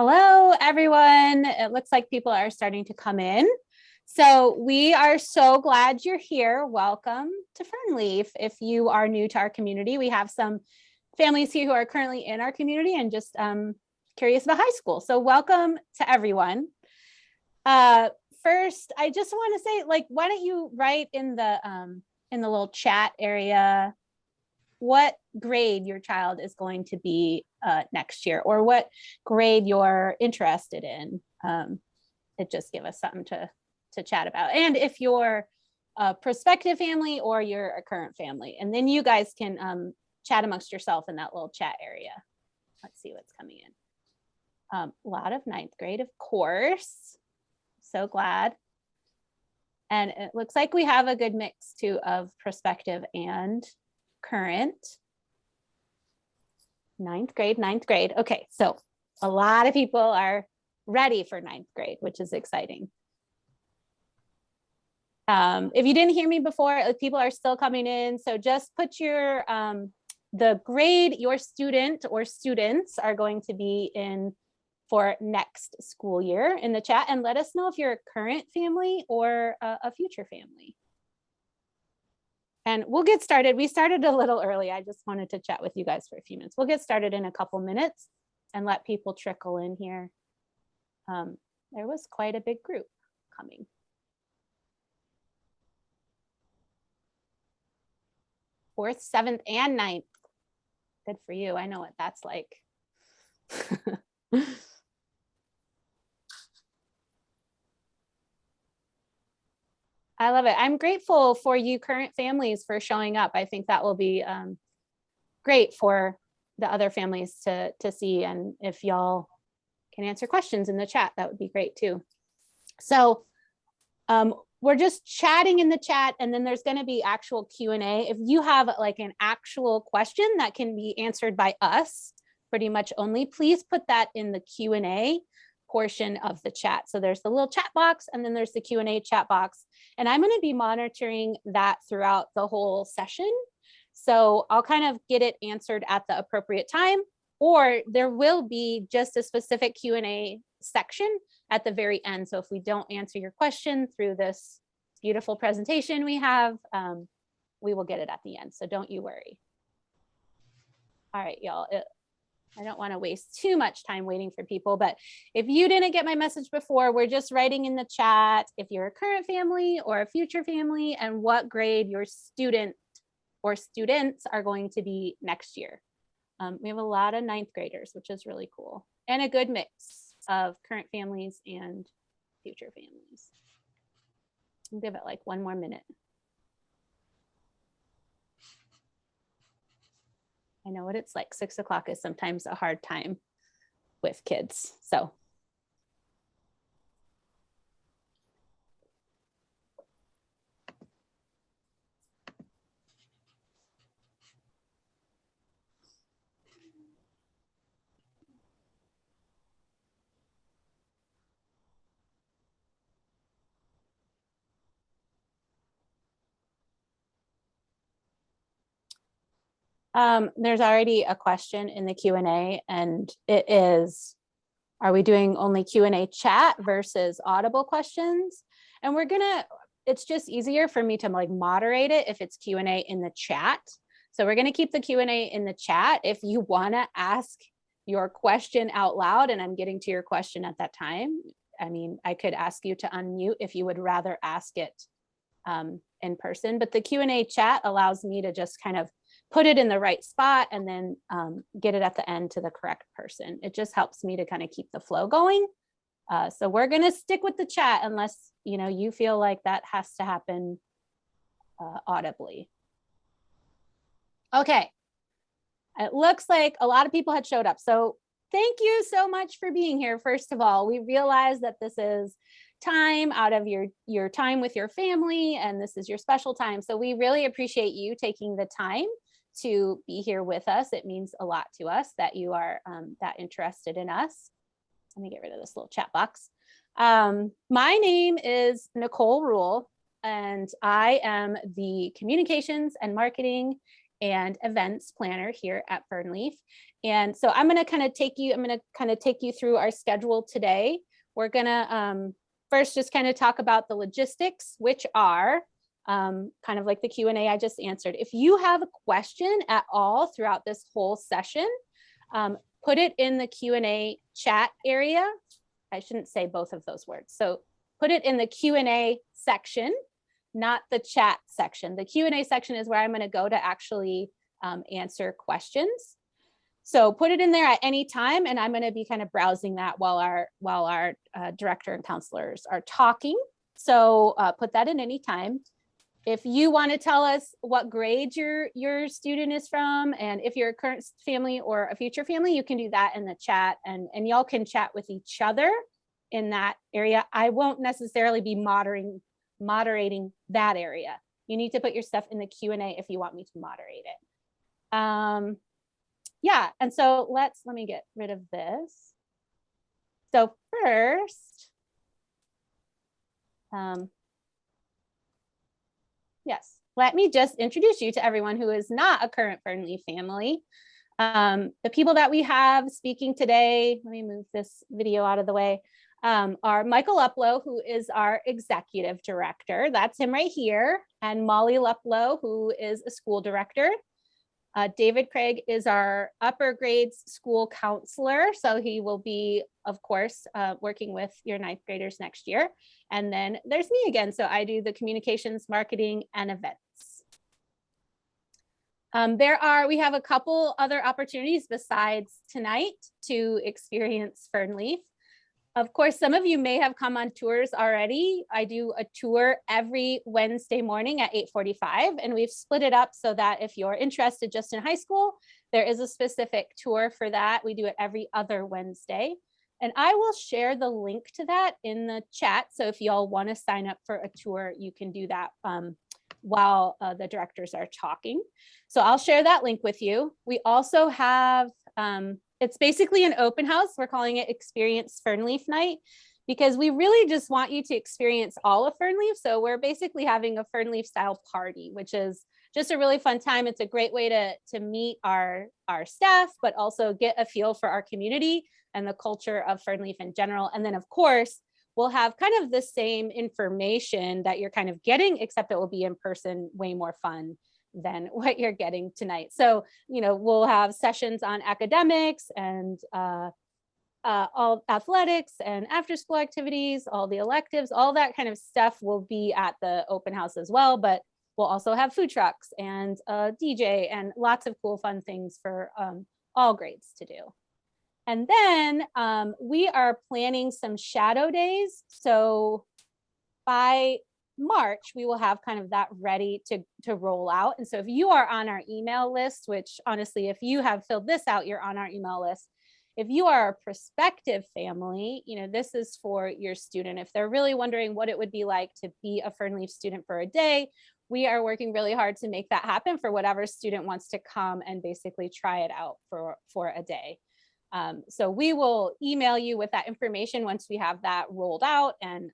Hello, everyone. It looks like people are starting to come in. So we are so glad you're here. Welcome to FernLeaf. If you are new to our community, we have some families here who are currently in our community and just curious about high school. So welcome to everyone. First, I just want to say, why don't you write in the little chat area what grade your child is going to be next year, or what grade you're interested in. It just give us something to chat about. And if you're a prospective family or you're a current family, and then you guys can chat amongst yourself in that little chat area. Let's see what's coming in. A lot of ninth grade, of course. So glad. And it looks like we have a good mix too of prospective and current. Ninth grade. Okay, so a lot of people are ready for ninth grade, which is exciting. If you didn't hear me before, people are still coming in. So just put your the grade your student or students are going to be in for next school year in the chat, and let us know if you're a current family or a future family. And we'll get started. We started a little early. I just wanted to chat with you guys for a few minutes. We'll get started in a couple minutes and let people trickle in here. There was quite a big group coming. Fourth, seventh, and ninth. Good for you. I know what that's like. I love it. I'm grateful for you current families for showing up. I think that will be great for the other families to see. And if y'all can answer questions in the chat, that would be great too. So we're just chatting in the chat, and then there's going to be actual Q&A. If you have like an actual question that can be answered by us pretty much only, please put that in the Q&A portion of the chat. So there's the little chat box, and then there's the Q&A chat box. And I'm going to be monitoring that throughout the whole session. So I'll kind of get it answered at the appropriate time, or there will be just a specific Q&A section at the very end. So if we don't answer your question through this beautiful presentation we have, we will get it at the end. So don't you worry. All right, y'all. I don't want to waste too much time waiting for people, but if you didn't get my message before, we're just writing in the chat if you're a current family or a future family and what grade your student or students are going to be next year. We have a lot of ninth graders, which is really cool, and a good mix of current families and future families. I'll give it like one more minute. I know what it's like. 6 o'clock is sometimes a hard time with kids. So there's already a question in the Q&A, and it is, are we doing only Q&A chat versus audible questions? And it's just easier for me to like moderate it if it's Q&A in the chat. So we're gonna keep the Q&A in the chat. If you wanna ask your question out loud and I'm getting to your question at that time, I mean, I could ask you to unmute if you would rather ask it in person, but the Q&A chat allows me to just kind of put it in the right spot and then get it at the end to the correct person. It just helps me to kind of keep the flow going. So we're gonna stick with the chat unless you feel like that has to happen audibly. Okay, it looks like a lot of people had showed up. So thank you so much for being here. First of all, we realize that this is time out of your time with your family, and this is your special time. So we really appreciate you taking the time to be here with us. It means a lot to us that you are that interested in us. Let me get rid of this little chat box. My name is Nicole Rule, and I am the communications and marketing and events planner here at FernLeaf. And so I'm going to kind of take you through our schedule today. We're going to first just kind of talk about the logistics, which are kind of like the Q&A I just answered. If you have a question at all throughout this whole session, put it in the Q&A chat area. I shouldn't say both of those words. So put it in the Q&A section, not the chat section. The Q&A section is where I'm going to go to actually answer questions. So put it in there at any time, and I'm going to be kind of browsing that while our director and counselors are talking. So put that in any time. If you want to tell us what grade your student is from, and if you're a current family or a future family, you can do that in the chat, and y'all can chat with each other in that area. I won't necessarily be moderating that area. You need to put your stuff in the Q&A if you want me to moderate it. Yeah, and so let me get rid of this. So first, yes, let me just introduce you to everyone who is not a current FernLeaf family. The people that we have speaking today, let me move this video out of the way, are Michael Uplow, who is our executive director. That's him right here. And Molly Luplow, who is a school director. David Craig is our upper grades school counselor. So he will be, of course, working with your ninth graders next year. And then there's me again. So I do the communications, marketing, and events. We have a couple other opportunities besides tonight to experience FernLeaf. Of course, some of you may have come on tours already. I do a tour every Wednesday morning at 8:45, and we've split it up so that if you're interested just in high school, there is a specific tour for that. We do it every other Wednesday. And I will share the link to that in the chat. So if y'all want to sign up for a tour, you can do that while the directors are talking. So I'll share that link with you. We also have, it's basically an open house. We're calling it Experience FernLeaf Night because we really just want you to experience all of FernLeaf. So we're basically having a FernLeaf style party, which is just a really fun time. It's a great way to meet our staff, but also get a feel for our community and the culture of FernLeaf in general. And then of course, we'll have kind of the same information that you're kind of getting, except it will be in person, way more fun than what you're getting tonight. So, you know, we'll have sessions on academics and all athletics and after school activities, all the electives, all that kind of stuff will be at the open house as well. But we'll also have food trucks and a DJ and lots of cool fun things for all grades to do. And then we are planning some shadow days. So by March, we will have kind of that ready to roll out. And so if you are on our email list, which honestly, if you have filled this out, you're on our email list. If you are a prospective family, you know, this is for your student. If they're really wondering what it would be like to be a FernLeaf student for a day, we are working really hard to make that happen for whatever student wants to come and basically try it out for a day. So we will email you with that information once we have that rolled out, and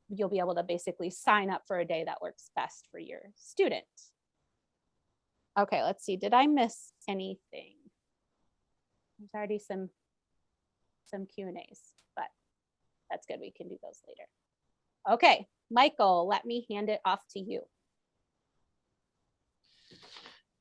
you'll be able to basically sign up for a day that works best for your student. Okay, let's see. Did I miss anything? There's already some Q&As, but that's good. We can do those later. Okay, Michael, let me hand it off to you.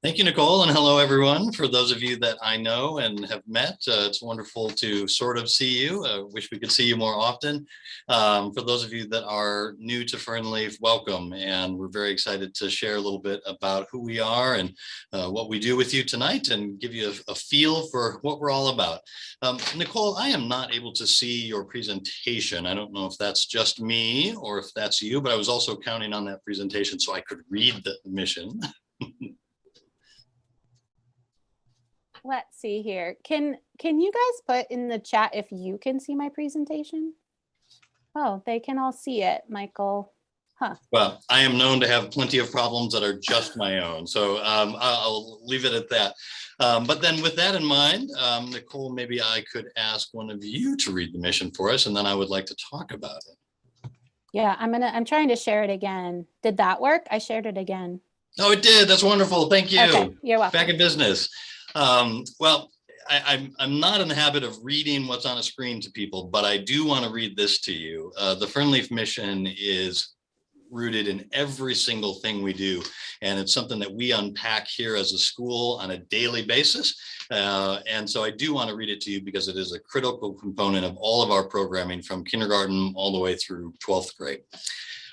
Thank you, Nicole, and hello, everyone. For those of you that I know and have met, it's wonderful to sort of see you. Wish we could see you more often. For those of you that are new to FernLeaf, welcome, and we're very excited to share a little bit about who we are and what we do with you tonight and give you a feel for what we're all about. Nicole, I am not able to see your presentation. I don't know if that's just me or if that's you, but I was also counting on that presentation so I could read the mission. Let's see here. Can you guys put in the chat if you can see my presentation? Oh, they can all see it, Michael. Huh. Well, I am known to have plenty of problems that are just my own, so I'll leave it at that. But then with that in mind, Nicole, maybe I could ask one of you to read the mission for us, and then I would like to talk about it. Yeah, I'm trying to share it again. Did that work? I shared it again. Oh, it did. That's wonderful. Thank you. Okay, you're welcome. Back in business. Well, I'm not in the habit of reading what's on a screen to people, but I do want to read this to you. The FernLeaf mission is rooted in every single thing we do. And it's something that we unpack here as a school on a daily basis. And so I do want to read it to you because it is a critical component of all of our programming from kindergarten all the way through 12th grade.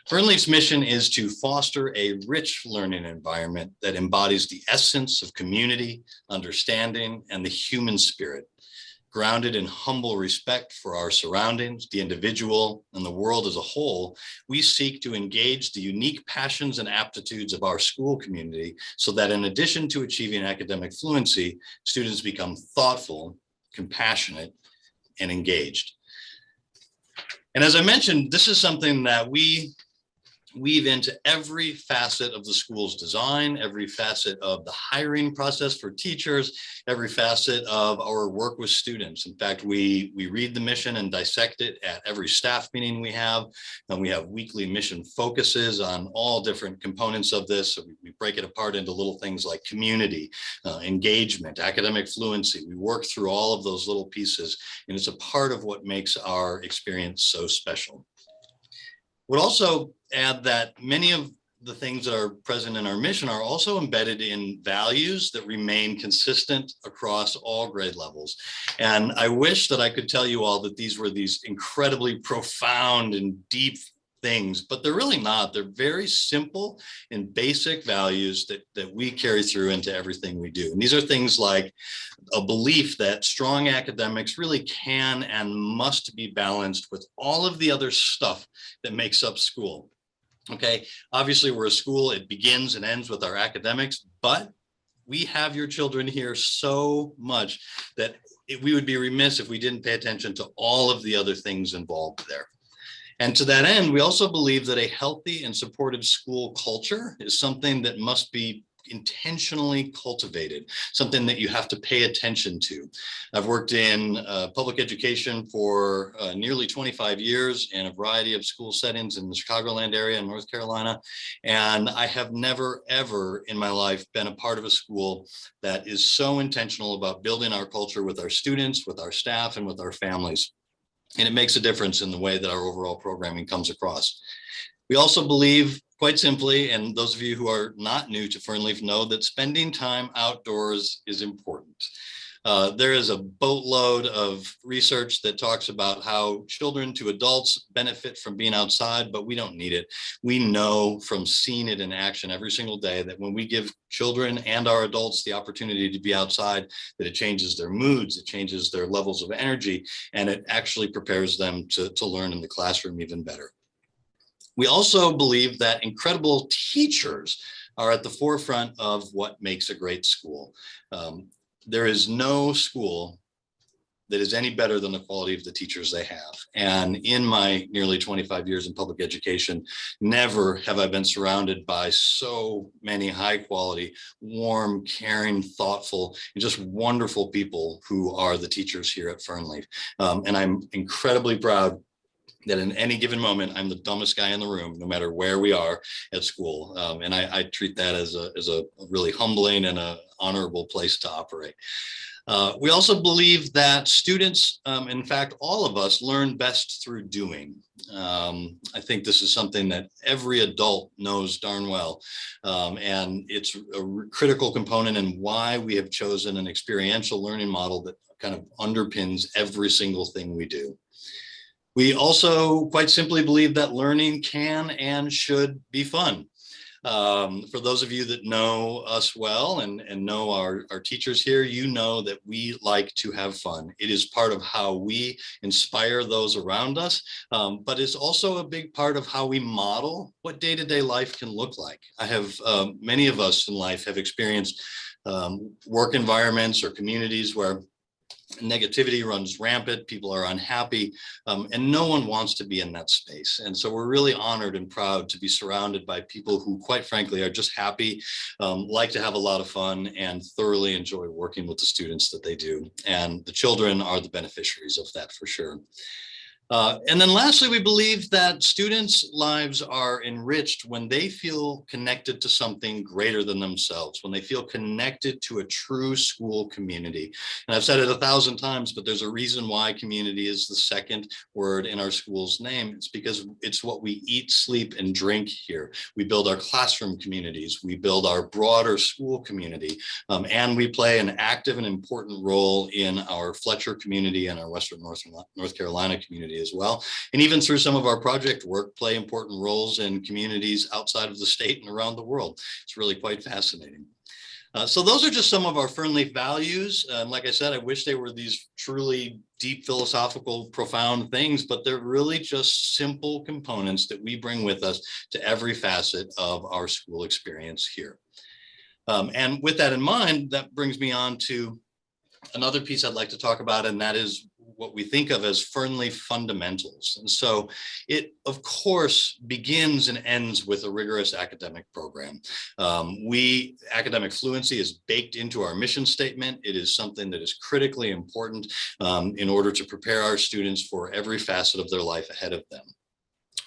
FernLeaf's mission is to foster a rich learning environment that embodies the essence of community, understanding, and the human spirit. Grounded in humble respect for our surroundings, the individual, and the world as a whole, we seek to engage the unique passions and aptitudes of our school community so that in addition to achieving academic fluency, students become thoughtful, compassionate, and engaged. And as I mentioned, this is something that we weave into every facet of the school's design, every facet of the hiring process for teachers, every facet of our work with students. In fact, we read the mission and dissect it at every staff meeting we have, and we have weekly mission focuses on all different components of this. So we break it apart into little things like community, engagement, academic fluency. We work through all of those little pieces, and it's a part of what makes our experience so special. Would also add that many of the things that are present in our mission are also embedded in values that remain consistent across all grade levels. And I wish that I could tell you all that these were these incredibly profound and deep things, but they're really not. They're very simple and basic values that we carry through into everything we do. And these are things like a belief that strong academics really can and must be balanced with all of the other stuff that makes up school. Okay, obviously we're a school, it begins and ends with our academics, but we have your children here so much that we would be remiss if we didn't pay attention to all of the other things involved there. And to that end, we also believe that a healthy and supportive school culture is something that must be intentionally cultivated, something that you have to pay attention to. I've worked in public education for nearly 25 years in a variety of school settings in the Chicagoland area in North Carolina. And I have never, ever in my life been a part of a school that is so intentional about building our culture with our students, with our staff, and with our families. And it makes a difference in the way that our overall programming comes across. We also believe, quite simply, and those of you who are not new to FernLeaf know that spending time outdoors is important. There is a boatload of research that talks about how children to adults benefit from being outside, but we don't need it. We know from seeing it in action every single day that when we give children and our adults the opportunity to be outside, that it changes their moods, it changes their levels of energy, and it actually prepares them to learn in the classroom even better. We also believe that incredible teachers are at the forefront of what makes a great school. There is no school that is any better than the quality of the teachers they have. And in my nearly 25 years in public education, never have I been surrounded by so many high quality, warm, caring, thoughtful, and just wonderful people who are the teachers here at FernLeaf. And I'm incredibly proud that in any given moment, I'm the dumbest guy in the room, no matter where we are at school. And I treat that as a really humbling and an honorable place to operate. We also believe that students, in fact, all of us learn best through doing. I think this is something that every adult knows darn well. And it's a critical component in why we have chosen an experiential learning model that kind of underpins every single thing we do. We also quite simply believe that learning can and should be fun. For those of you that know us well and know our teachers here, you know that we like to have fun. It is part of how we inspire those around us, but it's also a big part of how we model what day-to-day life can look like. I have, many of us in life have experienced work environments or communities where negativity runs rampant, people are unhappy, and no one wants to be in that space. And so we're really honored and proud to be surrounded by people who, quite frankly, are just happy, like to have a lot of fun, and thoroughly enjoy working with the students that they do. And the children are the beneficiaries of that for sure. And then lastly, we believe that students' lives are enriched when they feel connected to something greater than themselves, when they feel connected to a true school community. And I've said it 1,000 times, but there's a reason why community is the second word in our school's name. It's because it's what we eat, sleep, and drink here. We build our classroom communities, we build our broader school community, and we play an active and important role in our Fletcher community and our Western North Carolina community as well. And even through some of our project work, play important roles in communities outside of the state and around the world. It's really quite fascinating. So those are just some of our FernLeaf values. Like I said, I wish they were these truly deep philosophical, profound things, but they're really just simple components that we bring with us to every facet of our school experience here. And with that in mind, that brings me on to another piece I'd like to talk about, and that is what we think of as FernLeaf fundamentals. And so it, of course, begins and ends with a rigorous academic program. Academic fluency is baked into our mission statement. It is something that is critically important in order to prepare our students for every facet of their life ahead of them.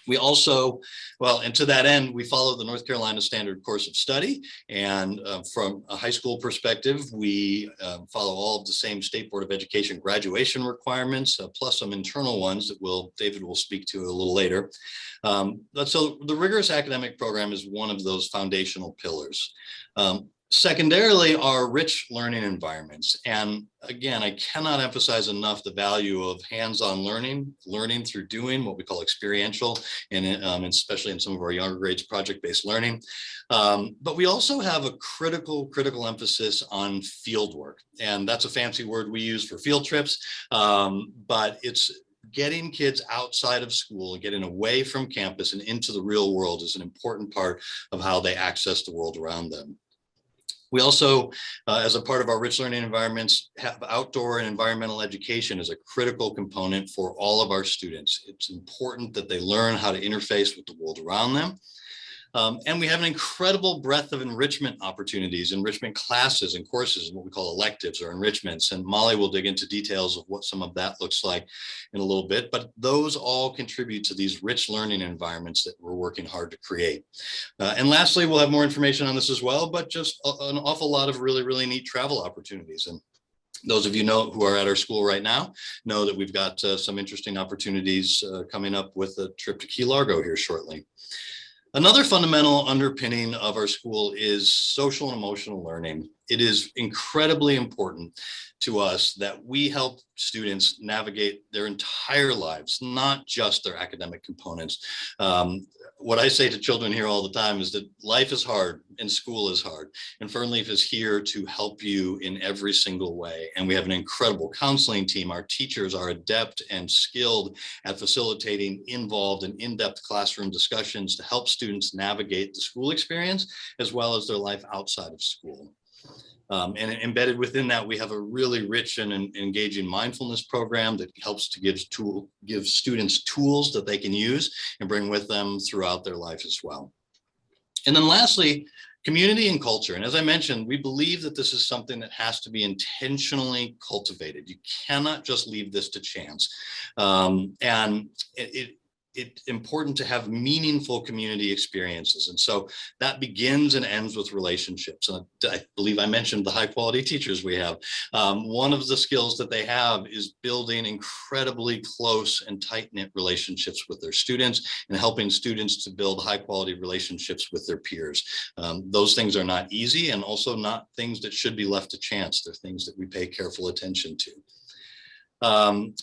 We also, well, and to that end, we follow the North Carolina Standard Course of Study. And from a high school perspective, we follow all of the same State Board of Education graduation requirements, plus some internal ones that David will speak to a little later. So the rigorous academic program is one of those foundational pillars. Secondarily, are rich learning environments. And again, I cannot emphasize enough the value of hands-on learning through doing, what we call experiential, and especially in some of our younger grades, project-based learning. But we also have a critical emphasis on field work. And that's a fancy word we use for field trips, but it's getting kids outside of school and getting away from campus and into the real world is an important part of how they access the world around them. We also, as a part of our rich learning environments, have outdoor and environmental education as a critical component for all of our students. It's important that they learn how to interface with the world around them. And we have an incredible breadth of enrichment opportunities, enrichment classes and courses, what we call electives or enrichments. And Molly will dig into details of what some of that looks like in a little bit, but those all contribute to these rich learning environments that we're working hard to create. And lastly, we'll have more information on this as well, but just an awful lot of really neat travel opportunities. And those of you who are at our school right now know that we've got some interesting opportunities coming up with a trip to Key Largo here shortly. Another fundamental underpinning of our school is social and emotional learning. It is incredibly important to us that we help students navigate their entire lives, not just their academic components. What I say to children here all the time is that life is hard and school is hard, and FernLeaf is here to help you in every single way. And we have an incredible counseling team. Our teachers are adept and skilled at facilitating involved and in-depth classroom discussions to help students navigate the school experience as well as their life outside of school. And embedded within that, we have a really rich and engaging mindfulness program that helps to give students tools that they can use and bring with them throughout their life as well. And then lastly, community and culture. And as I mentioned, we believe that this is something that has to be intentionally cultivated. You cannot just leave this to chance. And it's important to have meaningful community experiences. And so that begins and ends with relationships. And I believe I mentioned the high quality teachers we have. One of the skills that they have is building incredibly close and tight-knit relationships with their students and helping students to build high quality relationships with their peers. Those things are not easy and also not things that should be left to chance. They're things that we pay careful attention to.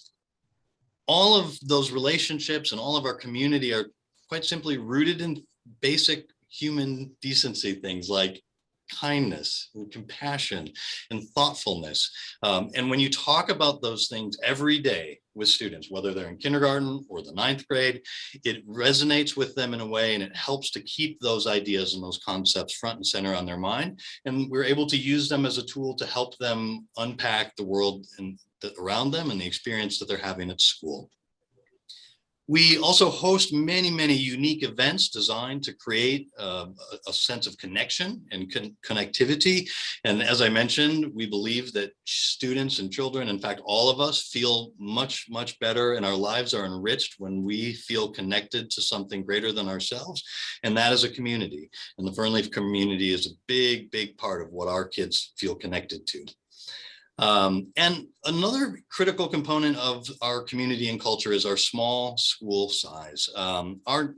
All of those relationships and all of our community are quite simply rooted in basic human decency things like kindness and compassion and thoughtfulness. And when you talk about those things every day with students, whether they're in kindergarten or the 9th grade, it resonates with them in a way, and it helps to keep those ideas and those concepts front and center on their mind. And we're able to use them as a tool to help them unpack the world around them and the experience that they're having at school. We also host many, many unique events designed to create a sense of connection and connectivity. And as I mentioned, we believe that students and children, in fact, all of us, feel much, much better, and our lives are enriched when we feel connected to something greater than ourselves. And that is a community. And the FernLeaf community is a big, big part of what our kids feel connected to. And another critical component of our community and culture is our small school size. Our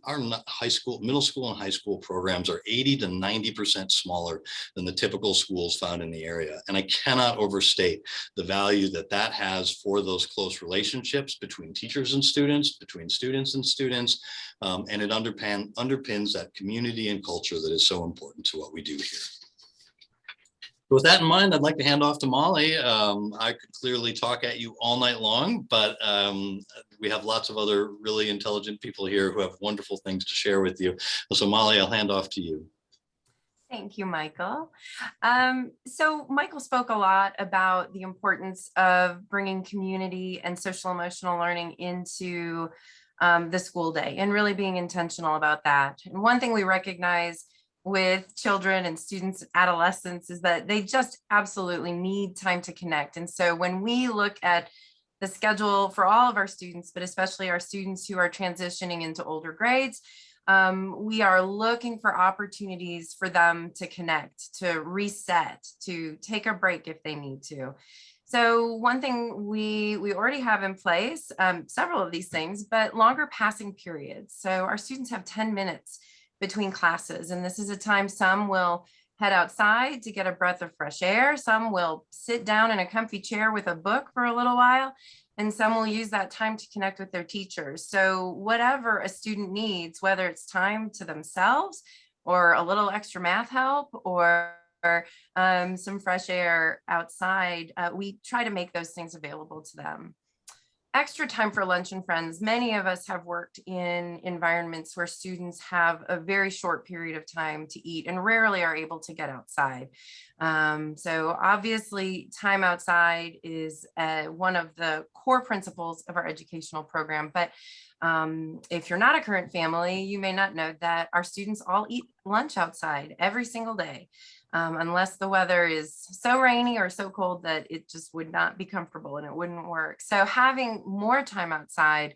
high school, middle school and high school programs are 80 to 90% smaller than the typical schools found in the area. And I cannot overstate the value that that has for those close relationships between teachers and students, between students and students. And it underpins that community and culture that is so important to what we do here. With that in mind, I'd like to hand off to Molly. I could clearly talk at you all night long, but we have lots of other really intelligent people here who have wonderful things to share with you. So Molly, I'll hand off to you. Thank you, Michael. So Michael spoke a lot about the importance of bringing community and social emotional learning into the school day and really being intentional about that. And one thing we recognize with children and students, adolescents, is that they just absolutely need time to connect. And so when we look at the schedule for all of our students, but especially our students who are transitioning into older grades, we are looking for opportunities for them to connect, to reset, to take a break if they need to. So one thing we already have in place, several of these things, but longer passing periods. So our students have 10 minutes between classes. And this is a time some will head outside to get a breath of fresh air. Some will sit down in a comfy chair with a book for a little while, and some will use that time to connect with their teachers. So whatever a student needs, whether it's time to themselves or a little extra math help or some fresh air outside, we try to make those things available to them. Extra time for lunch and friends. Many of us have worked in environments where students have a very short period of time to eat and rarely are able to get outside. So obviously time outside is one of the core principles of our educational program. But if you're not a current family, you may not know that our students all eat lunch outside every single day. Unless the weather is so rainy or so cold that it just would not be comfortable and it wouldn't work. So having more time outside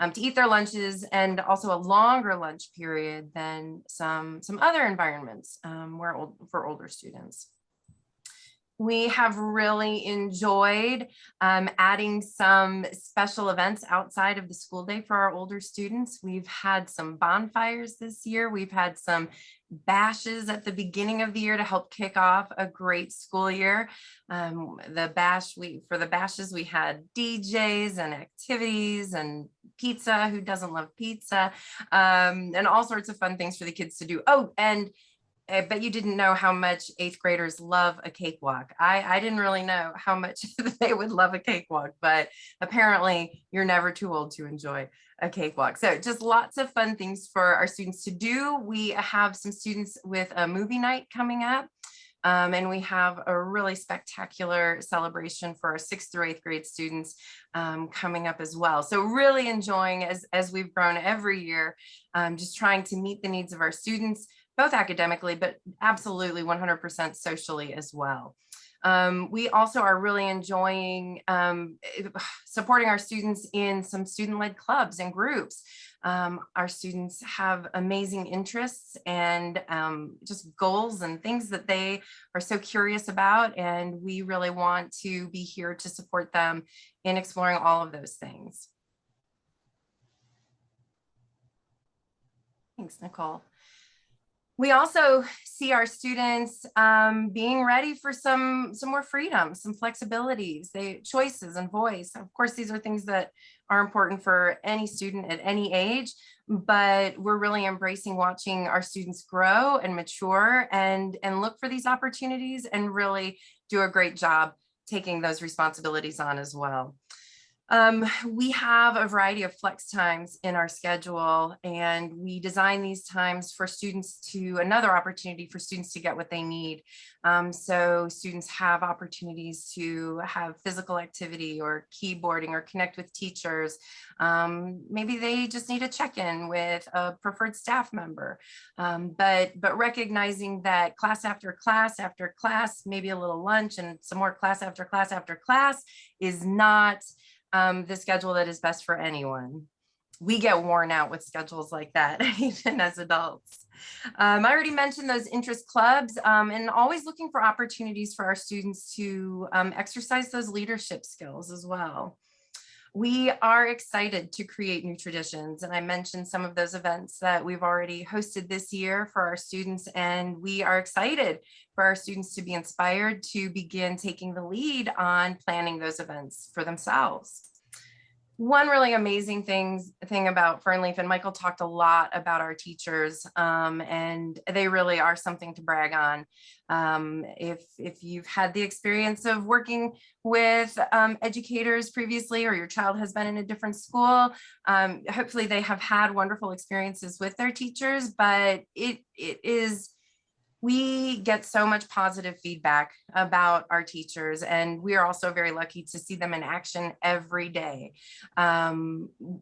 to eat their lunches, and also a longer lunch period than some other environments for older students. We have really enjoyed adding some special events outside of the school day for our older students. We've had some bonfires this year. We've had some bashes at the beginning of the year to help kick off a great school year. For the bashes, we had DJs and activities and pizza. Who doesn't love pizza? And all sorts of fun things for the kids to do. Oh, and I bet you didn't know how much 8th graders love a cakewalk. I didn't really know how much they would love a cakewalk, but apparently you're never too old to enjoy a cakewalk. So just lots of fun things for our students to do. We have some students with a movie night coming up. And we have a really spectacular celebration for our 6th through 8th grade students coming up as well. So really enjoying as we've grown every year, just trying to meet the needs of our students, both academically, but absolutely 100% socially as well. We also are really enjoying supporting our students in some student-led clubs and groups. Our students have amazing interests and just goals and things that they are so curious about, and we really want to be here to support them in exploring all of those things. Thanks, Nicole. We also see our students being ready for some more freedom, some flexibilities, choices and voice. Of course, these are things that are important for any student at any age, but we're really embracing watching our students grow and mature and look for these opportunities and really do a great job taking those responsibilities on as well. We have a variety of flex times in our schedule, and we design these times for students to another opportunity for students to get what they need. So students have opportunities to have physical activity or keyboarding or connect with teachers. Maybe they just need a check-in with a preferred staff member. But recognizing that class after class, maybe a little lunch and some more class after class is not the schedule that is best for anyone. We get worn out with schedules like that, even as adults. I already mentioned those interest clubs, and always looking for opportunities for our students to exercise those leadership skills as well. We are excited to create new traditions, and I mentioned some of those events that we've already hosted this year for our students, and we are excited for our students to be inspired to begin taking the lead on planning those events for themselves. One really amazing thing about FernLeaf, and Michael talked a lot about our teachers, and they really are something to brag on. If you've had the experience of working with educators previously, or your child has been in a different school, hopefully they have had wonderful experiences with their teachers, but we get so much positive feedback about our teachers, and we are also very lucky to see them in action every day.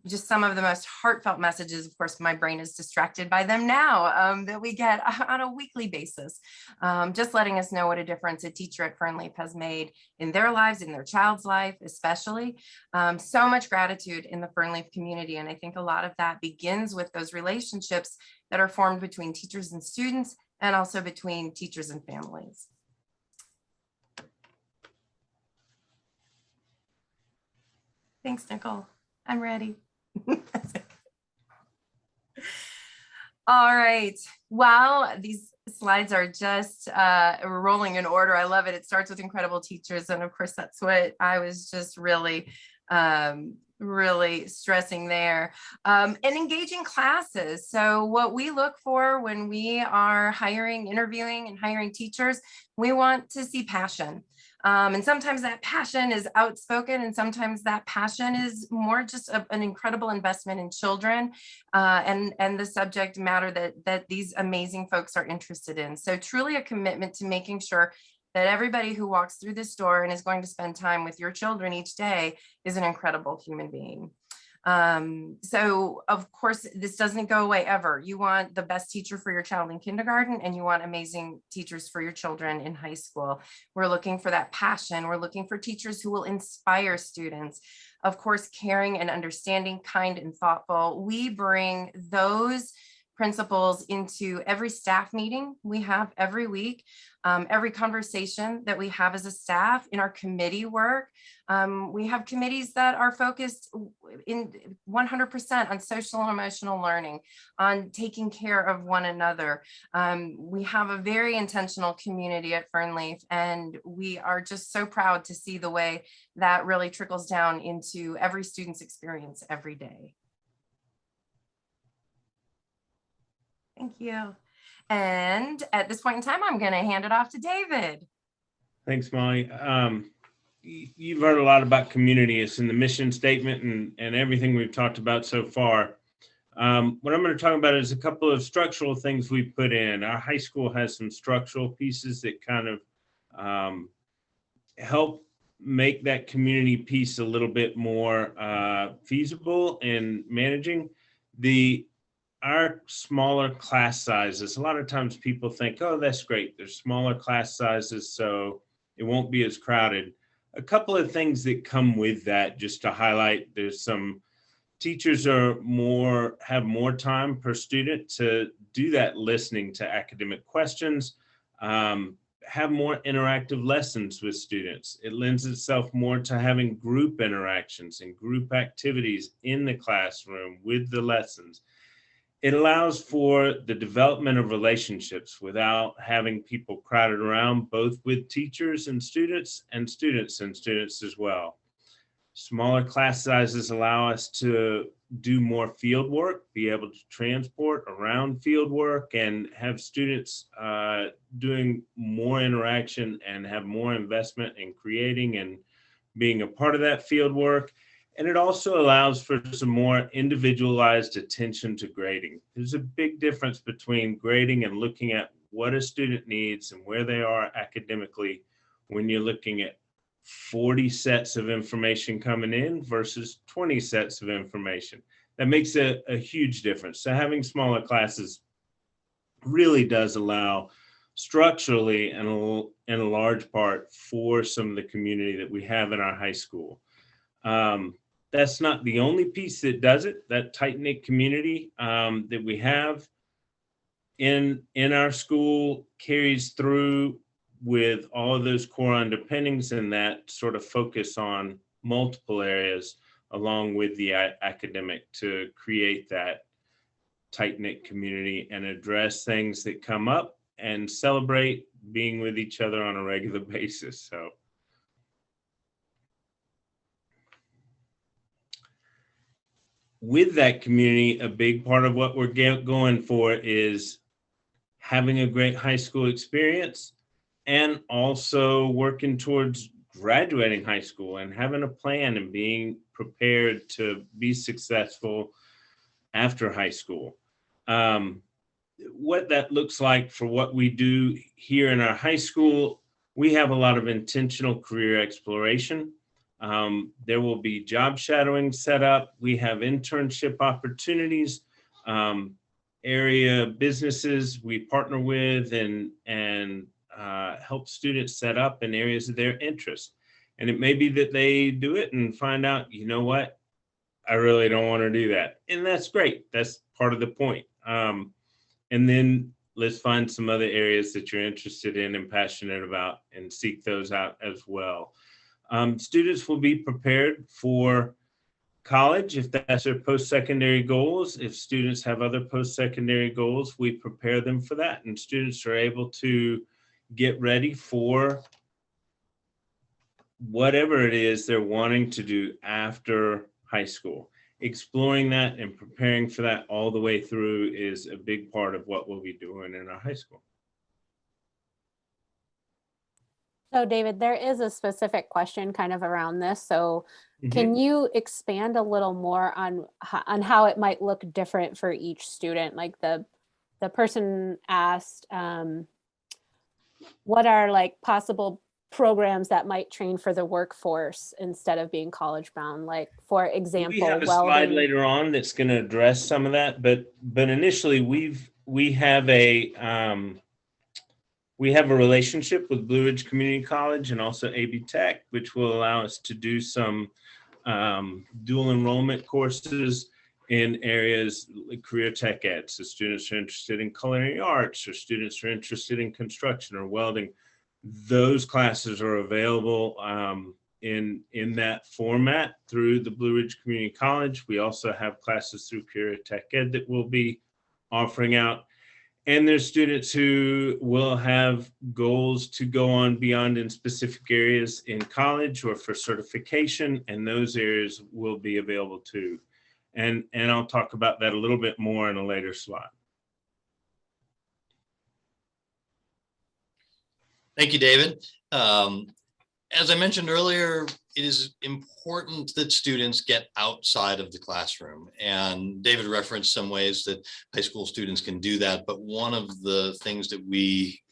Just some of the most heartfelt messages, of course, my brain is distracted by them now, that we get on a weekly basis, just letting us know what a difference a teacher at FernLeaf has made in their lives, in their child's life, especially. So much gratitude in the FernLeaf community, and I think a lot of that begins with those relationships that are formed between teachers and students, and also between teachers and families. Thanks, Nicole. I'm ready. All right. Well, these slides are just rolling in order. I love it. It starts with incredible teachers. And of course, that's what I was just really stressing there, and engaging classes. So what we look for when we are interviewing and hiring teachers, we want to see passion. And sometimes that passion is outspoken, and sometimes that passion is more just an incredible investment in children and the subject matter that these amazing folks are interested in. So truly a commitment to making sure that everybody who walks through this door and is going to spend time with your children each day is an incredible human being. So of course, this doesn't go away ever. You want the best teacher for your child in kindergarten, and you want amazing teachers for your children in high school. We're looking for that passion. We're looking for teachers who will inspire students. Of course, caring and understanding, kind and thoughtful. We bring those principles into every staff meeting we have every week, every conversation that we have as a staff, in our committee work. We have committees that are focused in 100% on social and emotional learning, on taking care of one another. We have a very intentional community at FernLeaf, and we are just so proud to see the way that really trickles down into every student's experience every day. Thank you. And at this point in time, I'm going to hand it off to David. Thanks, Molly. You've heard a lot about community. It's in the mission statement and everything we've talked about so far. What I'm going to talk about is a couple of structural things we put in. Our high school has some structural pieces that kind of help make that community piece a little bit more feasible in managing. Our smaller class sizes, a lot of times people think, oh, that's great, there's smaller class sizes, so it won't be as crowded. A couple of things that come with that, just to highlight, there's some teachers have more time per student to do that listening to academic questions, have more interactive lessons with students. It lends itself more to having group interactions and group activities in the classroom with the lessons. It allows for the development of relationships without having people crowded around, both with teachers and students as well. Smaller class sizes allow us to do more field work, be able to transport around field work, and have students doing more interaction and have more investment in creating and being a part of that field work. And it also allows for some more individualized attention to grading. There's a big difference between grading and looking at what a student needs and where they are academically when you're looking at 40 sets of information coming in versus 20 sets of information. That makes a huge difference. So having smaller classes really does allow structurally and in a large part for some of the community that we have in our high school. That's not the only piece that does it. That tight-knit community that we have in our school carries through with all of those core underpinnings and that sort of focus on multiple areas along with the academic to create that tight-knit community and address things that come up and celebrate being with each other on a regular basis. So with that community, a big part of what we're going for is having a great high school experience and also working towards graduating high school and having a plan and being prepared to be successful after high school. What that looks like for what we do here in our high school, we have a lot of intentional career exploration. There will be job shadowing set up. We have internship opportunities, area businesses we partner with and help students set up in areas of their interest. And it may be that they do it and find out, you know what, I really don't want to do that. And that's great. That's part of the point. And then let's find some other areas that you're interested in and passionate about and seek those out as well. Students will be prepared for college if that's their post-secondary goals. If students have other post-secondary goals, we prepare them for that. And students are able to get ready for whatever it is they're wanting to do after high school. Exploring that and preparing for that all the way through is a big part of what we'll be doing in our high school. So David, there is a specific question kind of around this. So can you expand a little more on how it might look different for each student? Like the person asked, what are like possible programs that might train for the workforce instead of being college bound? Like, for example, we have a slide later on that's going to address some of that, but initially we have a relationship with Blue Ridge Community College and also AB Tech, which will allow us to do some dual enrollment courses in areas like career tech ed. So students are interested in culinary arts or students are interested in construction or welding. Those classes are available in that format through the Blue Ridge Community College. We also have classes through career tech ed that we'll be offering out. And there's students who will have goals to go on beyond in specific areas in college or for certification, and those areas will be available too. And I'll talk about that a little bit more in a later slide. Thank you, David. As I mentioned earlier, it is important that students get outside of the classroom. And David referenced some ways that high school students can do that. But one of the things that we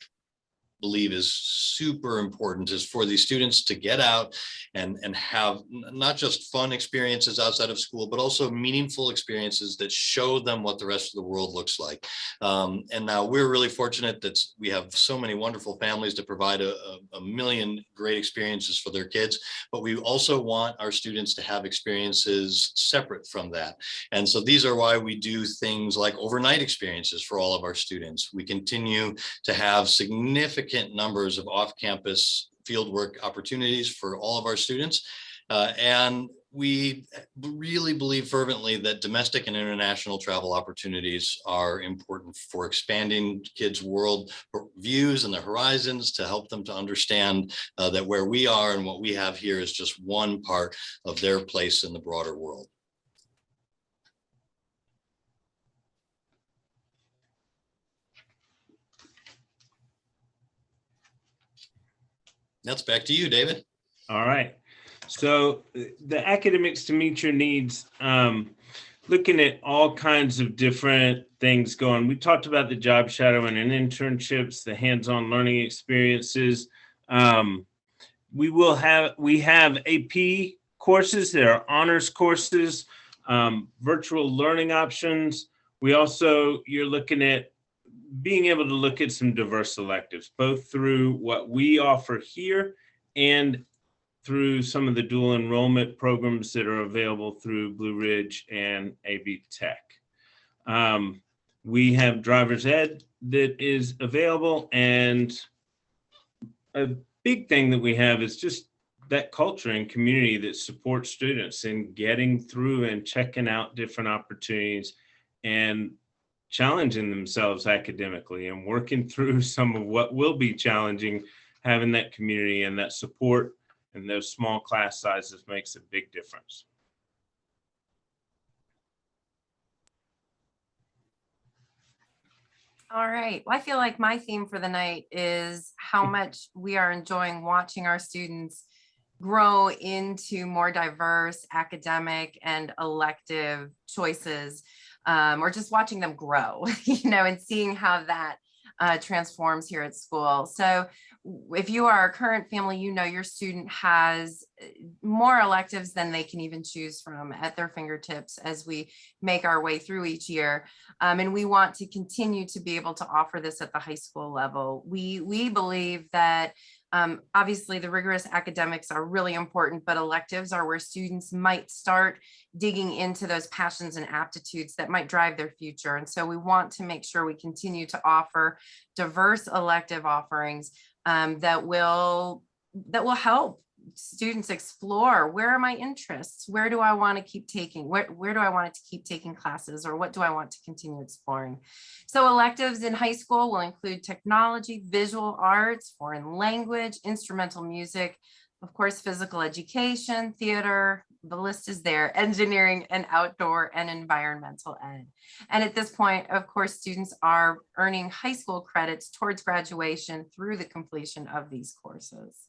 believe is super important is for these students to get out and have not just fun experiences outside of school, but also meaningful experiences that show them what the rest of the world looks like. And now we're really fortunate that we have so many wonderful families to provide a million great experiences for their kids, but we also want our students to have experiences separate from that. And so these are why we do things like overnight experiences for all of our students. We continue to have significant numbers of off-campus fieldwork opportunities for all of our students. And we really believe fervently that domestic and international travel opportunities are important for expanding kids' world views and their horizons to help them to understand that where we are and what we have here is just one part of their place in the broader world. That's back to you, David. All right. So the academics to meet your needs, looking at all kinds of different things going. We talked about the job shadowing and internships, the hands-on learning experiences. We have AP courses, there are honors courses, virtual learning options. You're looking at being able to look at some diverse electives, both through what we offer here and through some of the dual enrollment programs that are available through Blue Ridge and AB Tech. We have driver's ed that is available, and a big thing that we have is just that culture and community that supports students in getting through and checking out different opportunities and challenging themselves academically and working through some of what will be challenging. Having that community and that support and those small class sizes makes a big difference. All right. Well, I feel like my theme for the night is how much we are enjoying watching our students grow into more diverse academic and elective choices, or just watching them grow, and seeing how that transforms here at school. So if you are a current family, your student has more electives than they can even choose from at their fingertips as we make our way through each year. And we want to continue to be able to offer this at the high school level. We believe that obviously the rigorous academics are really important, but electives are where students might start digging into those passions and aptitudes that might drive their future. And so we want to make sure we continue to offer diverse elective offerings that will help students explore, where are my interests? Where do I want to keep taking? Where do I want to keep taking classes, or what do I want to continue exploring? So electives in high school will include technology, visual arts, foreign language, instrumental music, of course, physical education, theater, the list is there, engineering and outdoor and environmental ed. And at this point, of course, students are earning high school credits towards graduation through the completion of these courses.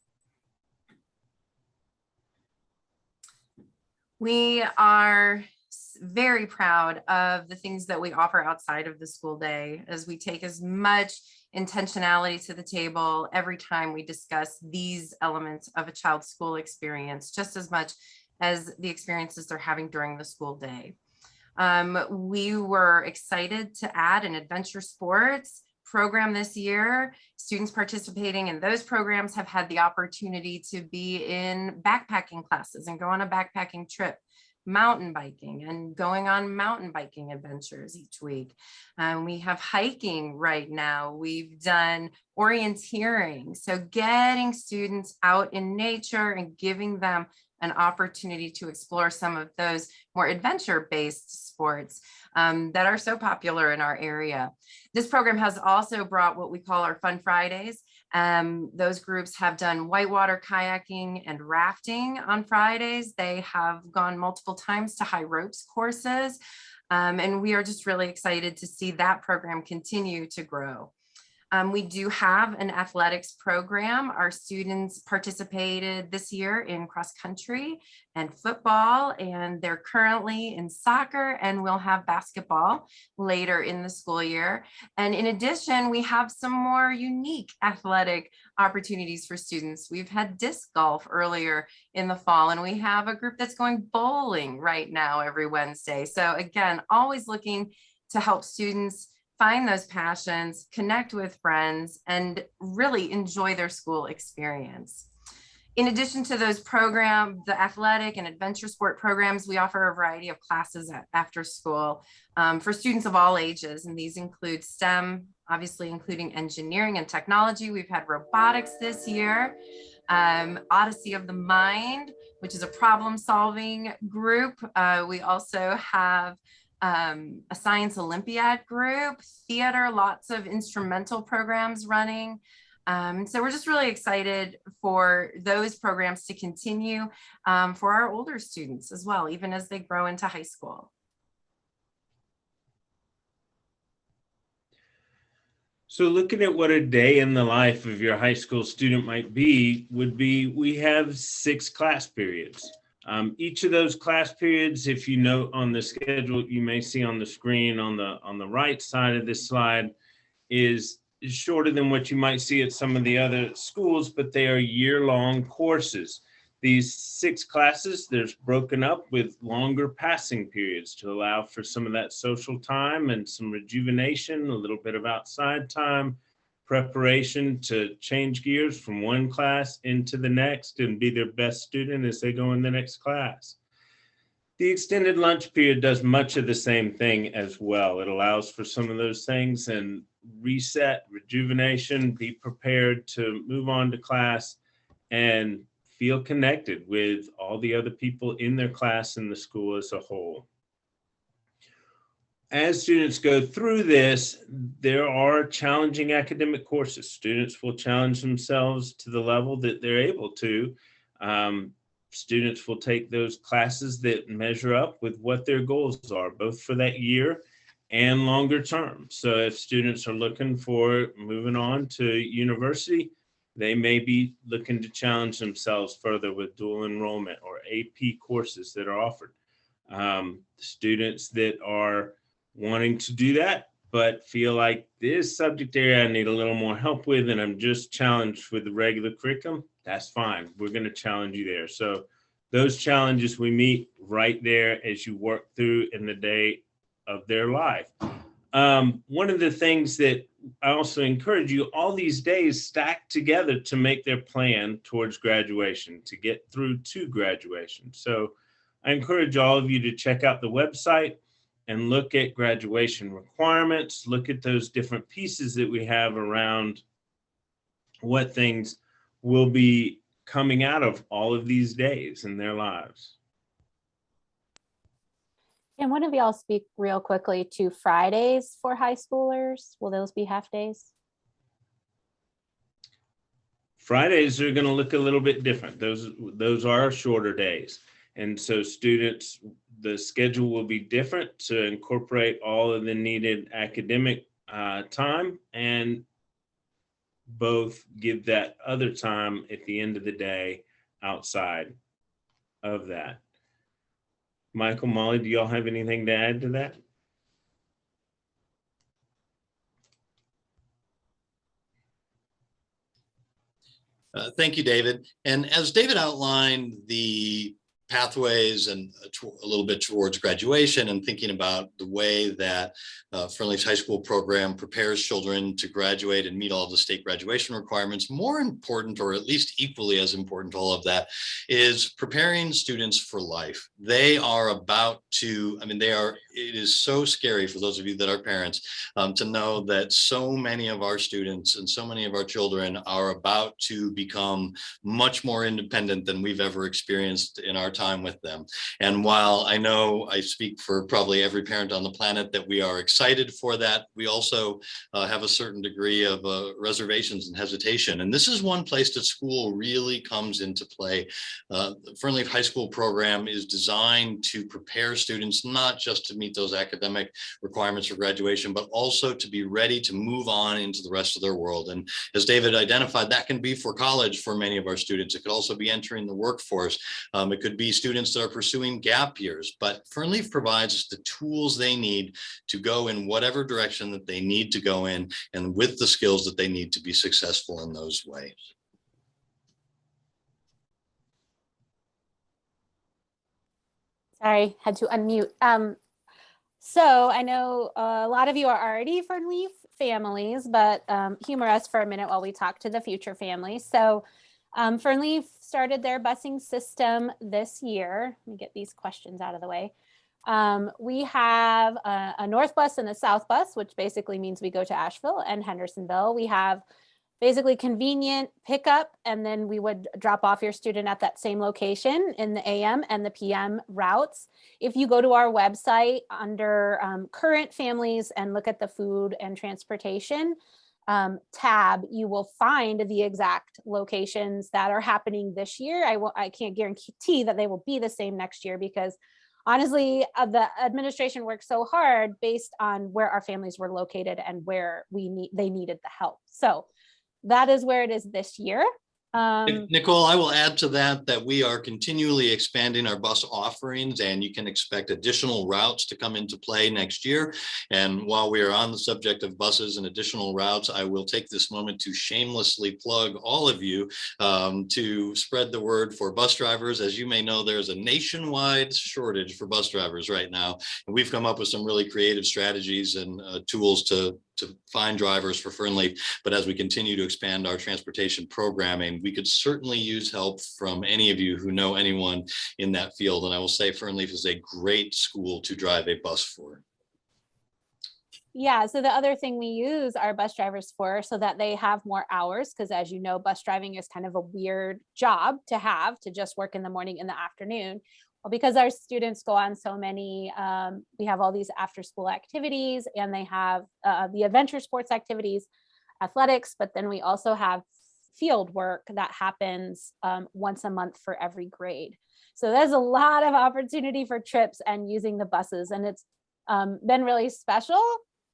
We are very proud of the things that we offer outside of the school day, as we take as much intentionality to the table every time we discuss these elements of a child's school experience, just as much as the experiences they're having during the school day. We were excited to add an adventure sports program this year. Students participating in those programs have had the opportunity to be in backpacking classes and go on a backpacking trip, mountain biking and going on mountain biking adventures each week. We have hiking right now. We've done orienteering. So getting students out in nature and giving them an opportunity to explore some of those more adventure-based sports that are so popular in our area. This program has also brought what we call our Fun Fridays. Those groups have done whitewater kayaking and rafting on Fridays. They have gone multiple times to high ropes courses. And we are just really excited to see that program continue to grow. We do have an athletics program. Our students participated this year in cross country and football, and they're currently in soccer, and we'll have basketball later in the school year. And in addition, we have some more unique athletic opportunities for students. We've had disc golf earlier in the fall, and we have a group that's going bowling right now every Wednesday. So again, always looking to help students find those passions, connect with friends, and really enjoy their school experience. In addition to those programs, the athletic and adventure sport programs, we offer a variety of classes after school for students of all ages. And these include STEM, obviously including engineering and technology. We've had robotics this year, Odyssey of the Mind, which is a problem-solving group. We also have a science Olympiad group, theater, lots of instrumental programs running. So we're just really excited for those programs to continue for our older students as well, even as they grow into high school. So looking at what a day in the life of your high school student might be, would be, we have 6 class periods. Each of those class periods, if you note on the schedule, you may see on the screen on the right side of this slide, is shorter than what you might see at some of the other schools, but they are year-long courses. These 6 classes, there's broken up with longer passing periods to allow for some of that social time and some rejuvenation, a little bit of outside time, preparation to change gears from one class into the next and be their best student as they go in the next class. The extended lunch period does much of the same thing as well. It allows for some of those things and reset, rejuvenation, be prepared to move on to class and feel connected with all the other people in their class and the school as a whole. As students go through this, there are challenging academic courses. Students will challenge themselves to the level that they're able to. Students will take those classes that measure up with what their goals are, both for that year and longer term. So if students are looking for moving on to university, they may be looking to challenge themselves further with dual enrollment or AP courses that are offered. Students that are wanting to do that, but feel like this subject area I need a little more help with, and I'm just challenged with the regular curriculum, that's fine. We're going to challenge you there. So those challenges we meet right there as you work through in the day of their life. One of the things that I also encourage you, all these days stack together to make their plan towards graduation, to get through to graduation. So I encourage all of you to check out the website and look at graduation requirements, look at those different pieces that we have around what things will be coming out of all of these days in their lives. Can one of y'all speak real quickly to Fridays for high schoolers? Will those be half days? Fridays are going to look a little bit different. Those are shorter days. And so students, the schedule will be different to incorporate all of the needed academic time and both give that other time at the end of the day outside of that. Michael, Molly, do y'all have anything to add to that? Thank you, David. And as David outlined the pathways and a little bit towards graduation and thinking about the way that FernLeaf's high school program prepares children to graduate and meet all of the state graduation requirements, more important, or at least equally as important to all of that, is preparing students for life. They are about to, it is so scary for those of you that are parents to know that so many of our students and so many of our children are about to become much more independent than we've ever experienced in our time with them. And while I know I speak for probably every parent on the planet that we are excited for that, we also have a certain degree of reservations and hesitation. And this is one place that school really comes into play. The FernLeaf High School program is designed to prepare students not just to meet those academic requirements for graduation, but also to be ready to move on into the rest of their world. And as David identified, that can be for college for many of our students. It could also be entering the workforce. It could be students that are pursuing gap years, but FernLeaf provides the tools they need to go in whatever direction that they need to go in and with the skills that they need to be successful in those ways. Sorry, had to unmute. So I know a lot of you are already FernLeaf families, but humor us for a minute while we talk to the future families. So FernLeaf started their busing system this year. Let me get these questions out of the way. We have a North Bus and a South Bus, which basically means we go to Asheville and Hendersonville. We have basically convenient pickup, and then we would drop off your student at that same location in the AM and the PM routes. If you go to our website under current families and look at the food and transportation tab, you will find the exact locations that are happening this year. I can't guarantee that they will be the same next year because honestly, the administration worked so hard based on where our families were located and where they needed the help. So that is where it is this year. Nicole, I will add to that we are continually expanding our bus offerings, and you can expect additional routes to come into play next year. And while we are on the subject of buses and additional routes, I will take this moment to shamelessly plug all of you to spread the word for bus drivers. As you may know, there's a nationwide shortage for bus drivers right now. And we've come up with some really creative strategies and tools to find drivers for FernLeaf. But as we continue to expand our transportation programming, we could certainly use help from any of you who know anyone in that field. And I will say FernLeaf is a great school to drive a bus for. Yeah, so the other thing we use our bus drivers for so that they have more hours, because as you know, bus driving is kind of a weird job to have, to just work in the morning and the afternoon. Well, because our students go on so many, we have all these after school activities, and they have the adventure sports activities, athletics, but then we also have field work that happens once a month for every grade. So there's a lot of opportunity for trips and using the buses, and it's been really special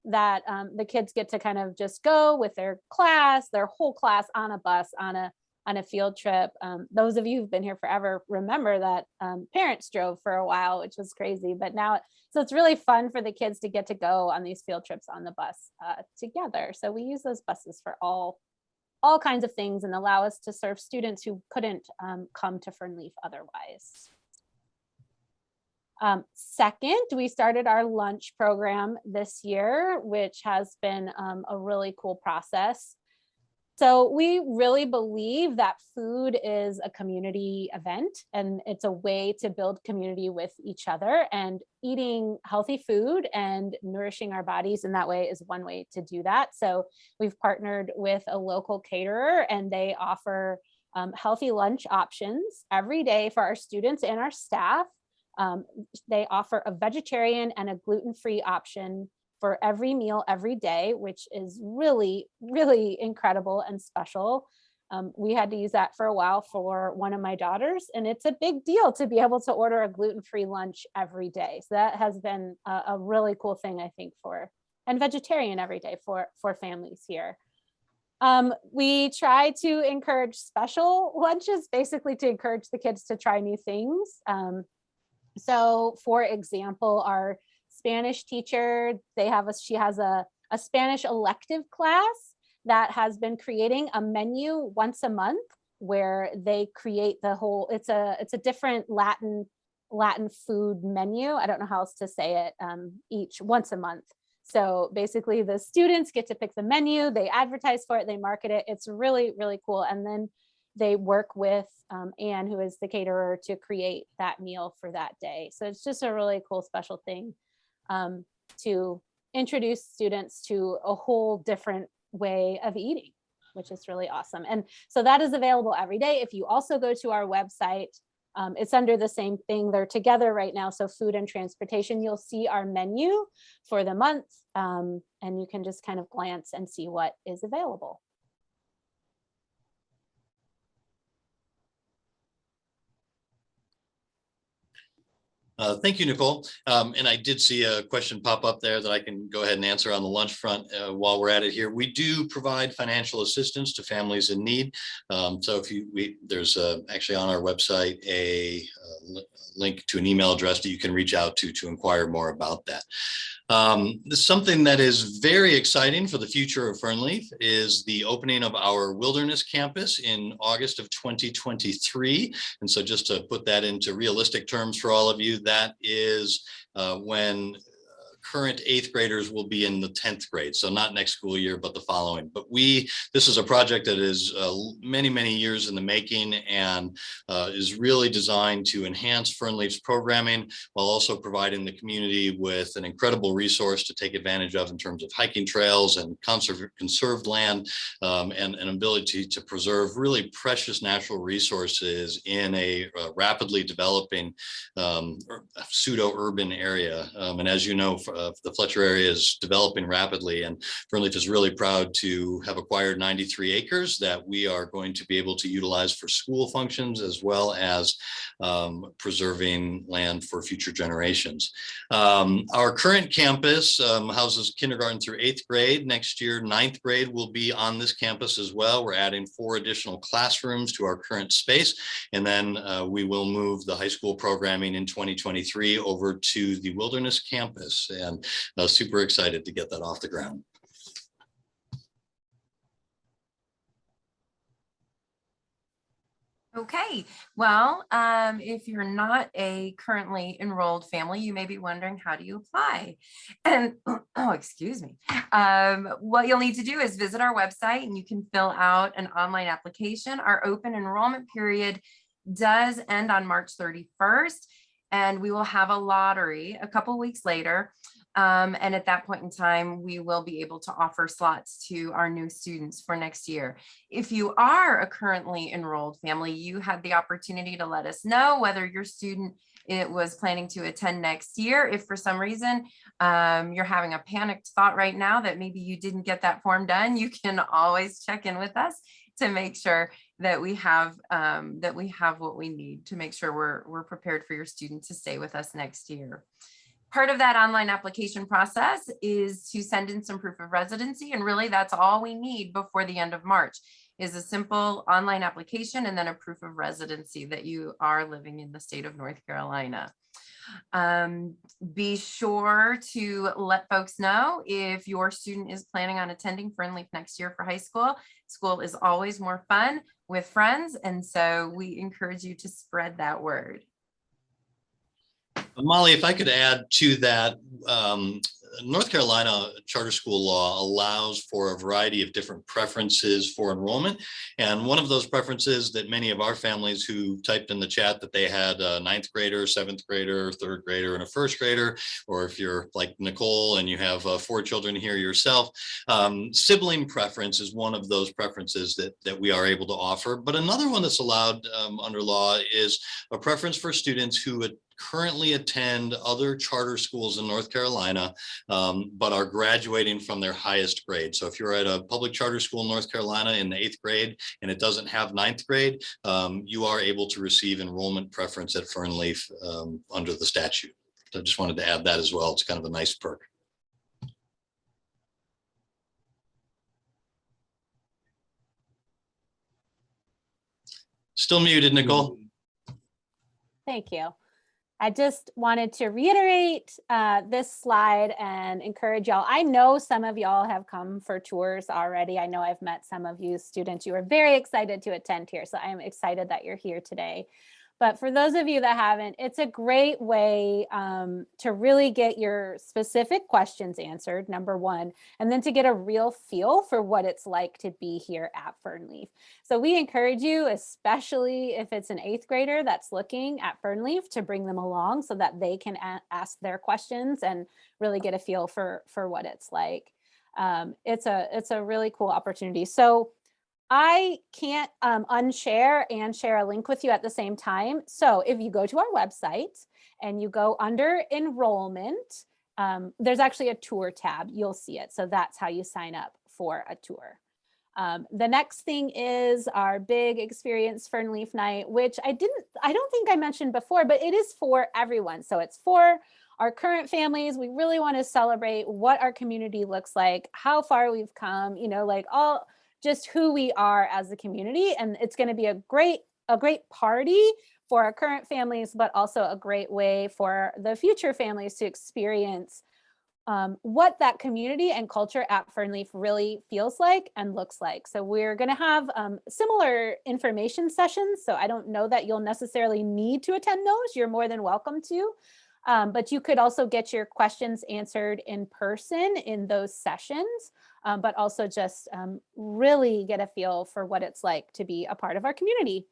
that the kids get to kind of just go with their whole class on a bus on a field trip. Those of you who've been here forever remember that parents drove for a while, which was crazy, but now, so it's really fun for the kids to get to go on these field trips on the bus together. So we use those buses for all kinds of things and allow us to serve students who couldn't come to FernLeaf otherwise. Second, we started our lunch program this year, which has been a really cool process. So we really believe that food is a community event, and it's a way to build community with each other, and eating healthy food and nourishing our bodies in that way is one way to do that. So we've partnered with a local caterer, and they offer healthy lunch options every day for our students and our staff. They offer a vegetarian and a gluten-free option for every meal every day, which is really, really incredible and special. We had to use that for a while for one of my daughters, and it's a big deal to be able to order a gluten-free lunch every day. So that has been a really cool thing, I think, and vegetarian every day for families here. We try to encourage special lunches, basically to encourage the kids to try new things. So for example, our Spanish teacher, she has a Spanish elective class that has been creating a menu once a month where they create it's a different Latin food menu. I don't know how else to say it, once a month. So basically the students get to pick the menu, they advertise for it, they market it. It's really, really cool. And then they work with Anne, who is the caterer, to create that meal for that day. So it's just a really cool, special thing to introduce students to a whole different way of eating, which is really awesome. And so that is available every day. If you also go to our website, it's under the same thing. They're together right now. So food and transportation, you'll see our menu for the month, and you can just kind of glance and see what is available. Thank you, Nicole. And I did see a question pop up there that I can go ahead and answer on the lunch front while we're at it here. We do provide financial assistance to families in need. So if there's actually on our website a link to an email address that you can reach out to inquire more about that. Something that is very exciting for the future of FernLeaf is the opening of our Wilderness Campus in August of 2023. And so just to put that into realistic terms for all of you, that is when current 8th graders will be in the 10th grade. So not next school year, but the following. But this is a project that is many, many years in the making and is really designed to enhance FernLeaf's programming while also providing the community with an incredible resource to take advantage of in terms of hiking trails and conserved land and an ability to preserve really precious natural resources in a rapidly developing pseudo-urban area. And as you know, the Fletcher area is developing rapidly, and FernLeaf is really proud to have acquired 93 acres that we are going to be able to utilize for school functions, as well as preserving land for future generations. Our current campus houses kindergarten through 8th grade. Next year, 9th grade will be on this campus as well. We're adding 4 additional classrooms to our current space, and then we will move the high school programming in 2023 over to the Wilderness campus, and super excited to get that off the ground. Okay, well, if you're not a currently enrolled family, you may be wondering, how do you apply? And, oh, excuse me. What you'll need to do is visit our website and you can fill out an online application. Our open enrollment period does end on March 31st, and we will have a lottery a couple weeks later. And at that point in time, we will be able to offer slots to our new students for next year. If you are a currently enrolled family, you had the opportunity to let us know whether your student was planning to attend next year. If for some reason you're having a panicked thought right now that maybe you didn't get that form done, you can always check in with us to make sure that we have what we need to make sure we're prepared for your student to stay with us next year. Part of that online application process is to send in some proof of residency, and really that's all we need before the end of March is a simple online application and then a proof of residency that you are living in the state of North Carolina. Be sure to let folks know if your student is planning on attending FernLeaf next year for high school. School is always more fun with friends, and so we encourage you to spread that word. Molly, if I could add to that, North Carolina charter school law allows for a variety of different preferences for enrollment. And one of those preferences that many of our families who typed in the chat that they had a 9th grader, 7th grader, 3rd grader, and a 1st grader, or if you're like Nicole and you have 4 children here yourself, sibling preference is one of those preferences that we are able to offer. But another one that's allowed under law is a preference for students who currently attend other charter schools in North Carolina, but are graduating from their highest grade. So if you're at a public charter school in North Carolina in the 8th grade and it doesn't have 9th grade, you are able to receive enrollment preference at FernLeaf under the statute. So I just wanted to add that as well. It's kind of a nice perk. Still muted, Nicole. Thank you. I just wanted to reiterate this slide and encourage y'all. I know some of y'all have come for tours already. I know I've met some of you students. You are very excited to attend here. So I'm excited that you're here today. But for those of you that haven't, it's a great way to really get your specific questions answered, number one, and then to get a real feel for what it's like to be here at FernLeaf. So we encourage you, especially if it's an 8th grader that's looking at FernLeaf, to bring them along so that they can ask their questions and really get a feel for what it's like. It's a really cool opportunity. So I can't unshare and share a link with you at the same time. So if you go to our website and you go under enrollment, there's actually a tour tab. You'll see it. So that's how you sign up for a tour. The next thing is our big Experience FernLeaf night, which I don't think I mentioned before, but it is for everyone. So it's for our current families. We really want to celebrate what our community looks like, how far we've come, like all just who we are as a community. And it's going to be a great party for our current families, but also a great way for the future families to experience what that community and culture at FernLeaf really feels like and looks like. So we're going to have similar information sessions. So I don't know that you'll necessarily need to attend those. You're more than welcome to. But you could also get your questions answered in person in those sessions, but also just really get a feel for what it's like to be a part of our community.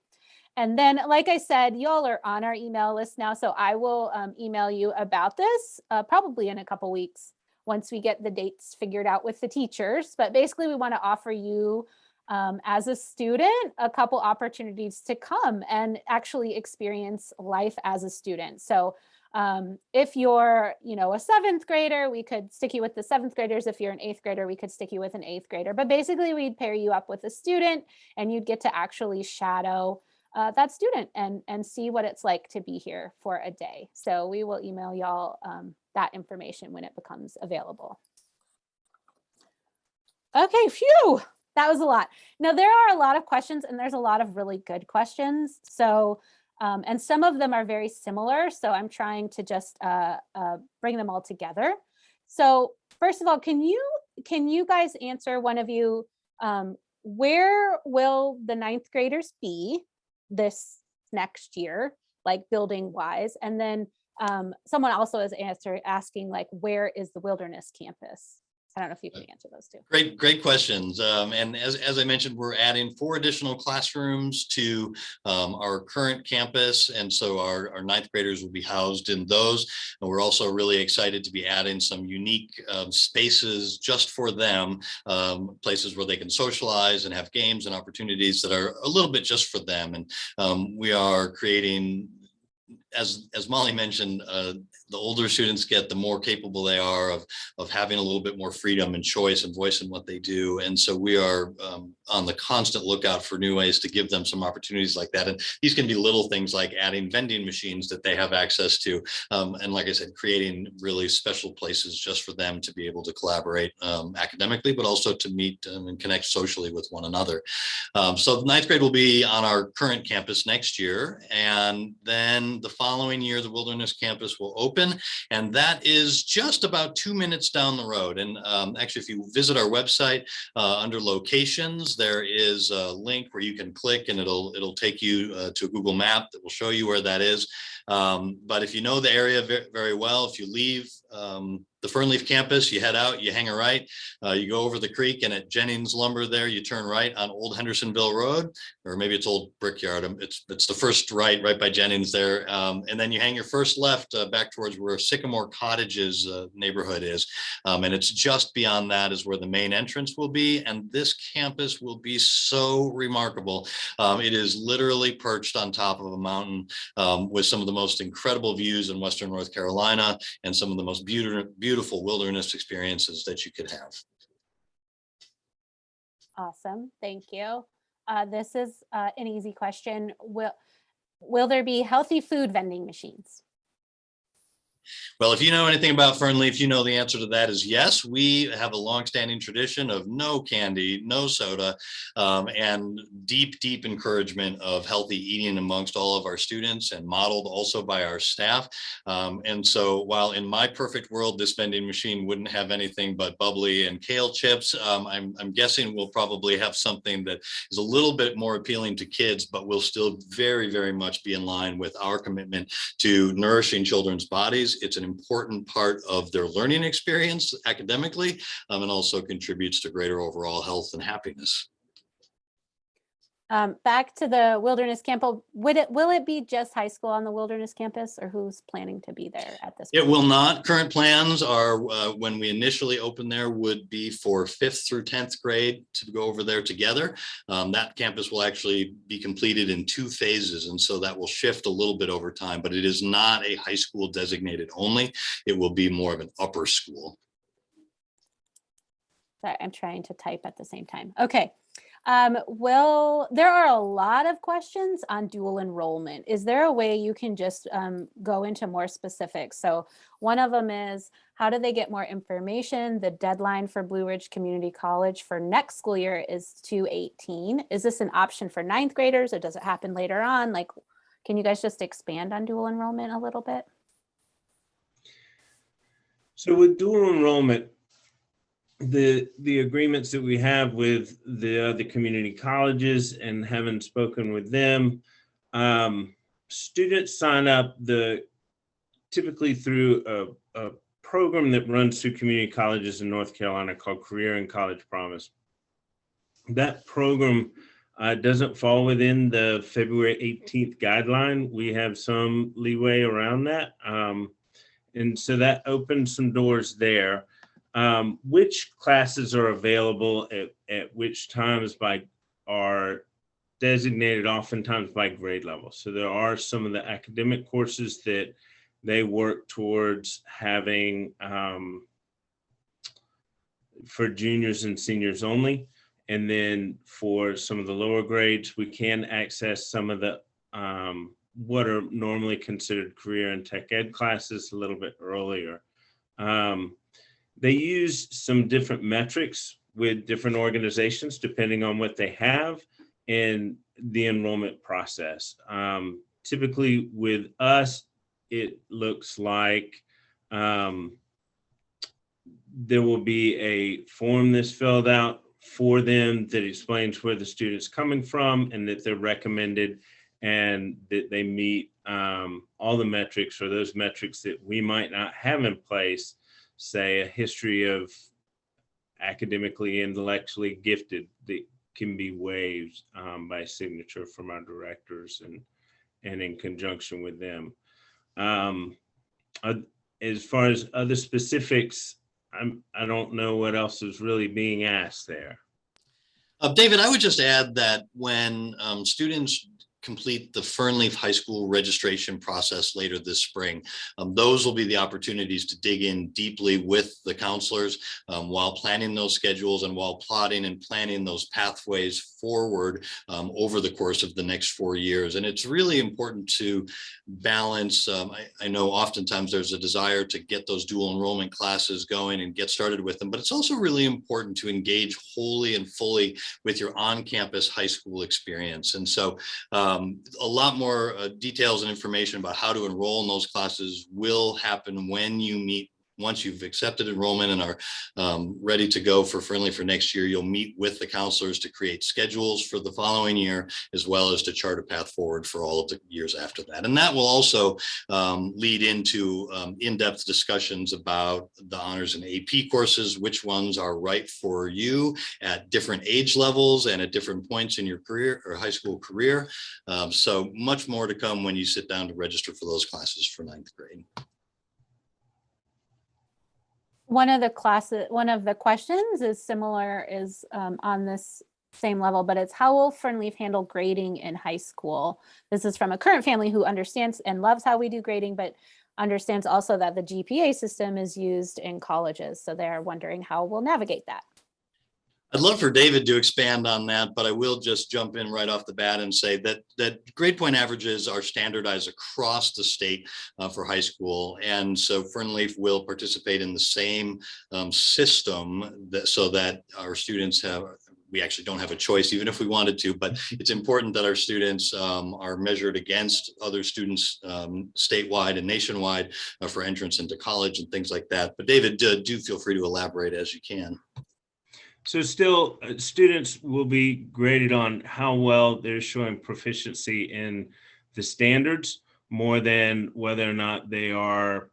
And then, like I said, y'all are on our email list now, so I will email you about this probably in a couple weeks once we get the dates figured out with the teachers. But basically, we want to offer you as a student a couple opportunities to come and actually experience life as a student. So If you're, a seventh grader, we could stick you with the seventh graders. If you're an eighth grader, we could stick you with an eighth grader. But basically, we'd pair you up with a student, and you'd get to actually shadow that student and see what it's like to be here for a day. So we will email y'all that information when it becomes available. Okay, phew, that was a lot. Now, there are a lot of questions, and there's a lot of really good questions. So, and some of them are very similar. So I'm trying to just bring them all together. So first of all, can you guys answer, one of you, where will the ninth graders be this next year, like building wise? And then someone also is asking, like, where is the Wilderness campus? I don't know if you can answer those two. Great questions. And as I mentioned, we're adding 4 additional classrooms to our current campus. And so our ninth graders will be housed in those. And we're also really excited to be adding some unique spaces just for them, places where they can socialize and have games and opportunities that are a little bit just for them. And we are creating, as Molly mentioned, the older students get, the more capable they are of having a little bit more freedom and choice and voice in what they do. And so we are on the constant lookout for new ways to give them some opportunities like that. And these can be little things like adding vending machines that they have access to. And like I said, creating really special places just for them to be able to collaborate academically, but also to meet and connect socially with one another. So ninth grade will be on our current campus next year. And then the following year, the Wilderness campus will open. And that is just about 2 minutes down the road. And actually, if you visit our website under locations, there is a link where you can click, and it'll take you to a Google map that will show you where that is. But if you know the area very well, if you leave the FernLeaf campus, you head out, you hang a right, you go over the creek, and at Jennings Lumber there, you turn right on Old Hendersonville Road, or maybe it's Old Brickyard. It's the first right by Jennings there. And then you hang your first left back towards where Sycamore Cottages neighborhood is. And it's just beyond that is where the main entrance will be. And this campus will be so remarkable. It is literally perched on top of a mountain with some of the most incredible views in Western North Carolina and some of the most beautiful wilderness experiences that you could have. Awesome, thank you. This is an easy question. Will there be healthy food vending machines? Well, if you know anything about FernLeaf, you know the answer to that is yes. We have a longstanding tradition of no candy, no soda, and deep encouragement of healthy eating amongst all of our students, and modeled also by our staff. And so while in my perfect world, this vending machine wouldn't have anything but bubbly and kale chips, I'm guessing we'll probably have something that is a little bit more appealing to kids, but will still very much be in line with our commitment to nourishing children's bodies. It's an important part of their learning experience academically, and also contributes to greater overall health and happiness. Back to the Wilderness campus, will it be just high school on the Wilderness campus, or who's planning to be there at this point? It will not. Current plans are when we initially open there would be for 5th through 10th grade to go over there together. That campus will actually be completed in 2 phases, and so that will shift a little bit over time, but it is not a high school designated only. It will be more of an upper school. Sorry, I'm trying to type at the same time. Okay. There are a lot of questions on dual enrollment. Is there a way you can just go into more specifics? So one of them is, how do they get more information? The deadline for Blue Ridge Community College for next school year is 2/18. Is this an option for 9th graders, or does it happen later on? Like, can you guys just expand on dual enrollment a little bit? So with dual enrollment, the agreements that we have with the other community colleges, and having spoken with them, students sign up typically through a program that runs through community colleges in North Carolina called Career and College Promise. That program doesn't fall within the February 18th guideline. We have some leeway around that. And so that opens some doors there. Which classes are available at which times are designated oftentimes by grade level. So there are some of the academic courses that they work towards having for juniors and seniors only. And then for some of the lower grades, we can access some of the what are normally considered career and tech ed classes a little bit earlier. They use some different metrics with different organizations depending on what they have in the enrollment process. Typically with us, it looks like there will be a form that's filled out for them that explains where the student's coming from and that they're recommended and that they meet all the metrics or those metrics that we might not have in place, say a history of academically, intellectually gifted that can be waived by signature from our directors and in conjunction with them. As far as other specifics, I don't know what else is really being asked there. David, I would just add that when students complete the FernLeaf High School registration process later this spring, those will be the opportunities to dig in deeply with the counselors while planning those schedules and while plotting and planning those pathways forward over the course of the next 4 years. And it's really important to balance. I know oftentimes there's a desire to get those dual enrollment classes going and get started with them, but it's also really important to engage wholly and fully with your on-campus high school experience. And so a lot more details and information about how to enroll in those classes will happen when you meet. Once you've accepted enrollment and are ready to go for FernLeaf for next year, you'll meet with the counselors to create schedules for the following year, as well as to chart a path forward for all of the years after that. And that will also lead into in-depth discussions about the honors and AP courses, which ones are right for you at different age levels and at different points in your career or high school career. So much more to come when you sit down to register for those classes for 9th grade. One of the questions is similar, is on this same level, but it's how will FernLeaf handle grading in high school? This is from a current family who understands and loves how we do grading, but understands also that the GPA system is used in colleges. So they're wondering how we'll navigate that. I'd love for David to expand on that, but I will just jump in right off the bat and say that grade point averages are standardized across the state for high school. And so FernLeaf will participate in the same system so that our students we actually don't have a choice, even if we wanted to, but it's important that our students are measured against other students statewide and nationwide for entrance into college and things like that. But David, do feel free to elaborate as you can. So still, students will be graded on how well they're showing proficiency in the standards more than whether or not they are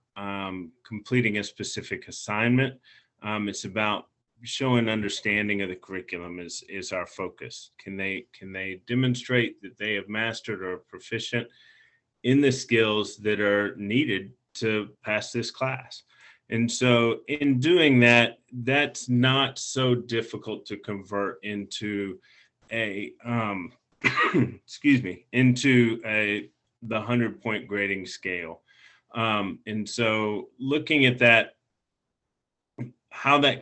completing a specific assignment. It's about showing understanding of the curriculum is our focus. Can they demonstrate that they have mastered or are proficient in the skills that are needed to pass this class? And so in doing that, that's not so difficult to convert into a, excuse me, into the 100-point grading scale. And so looking at that, how that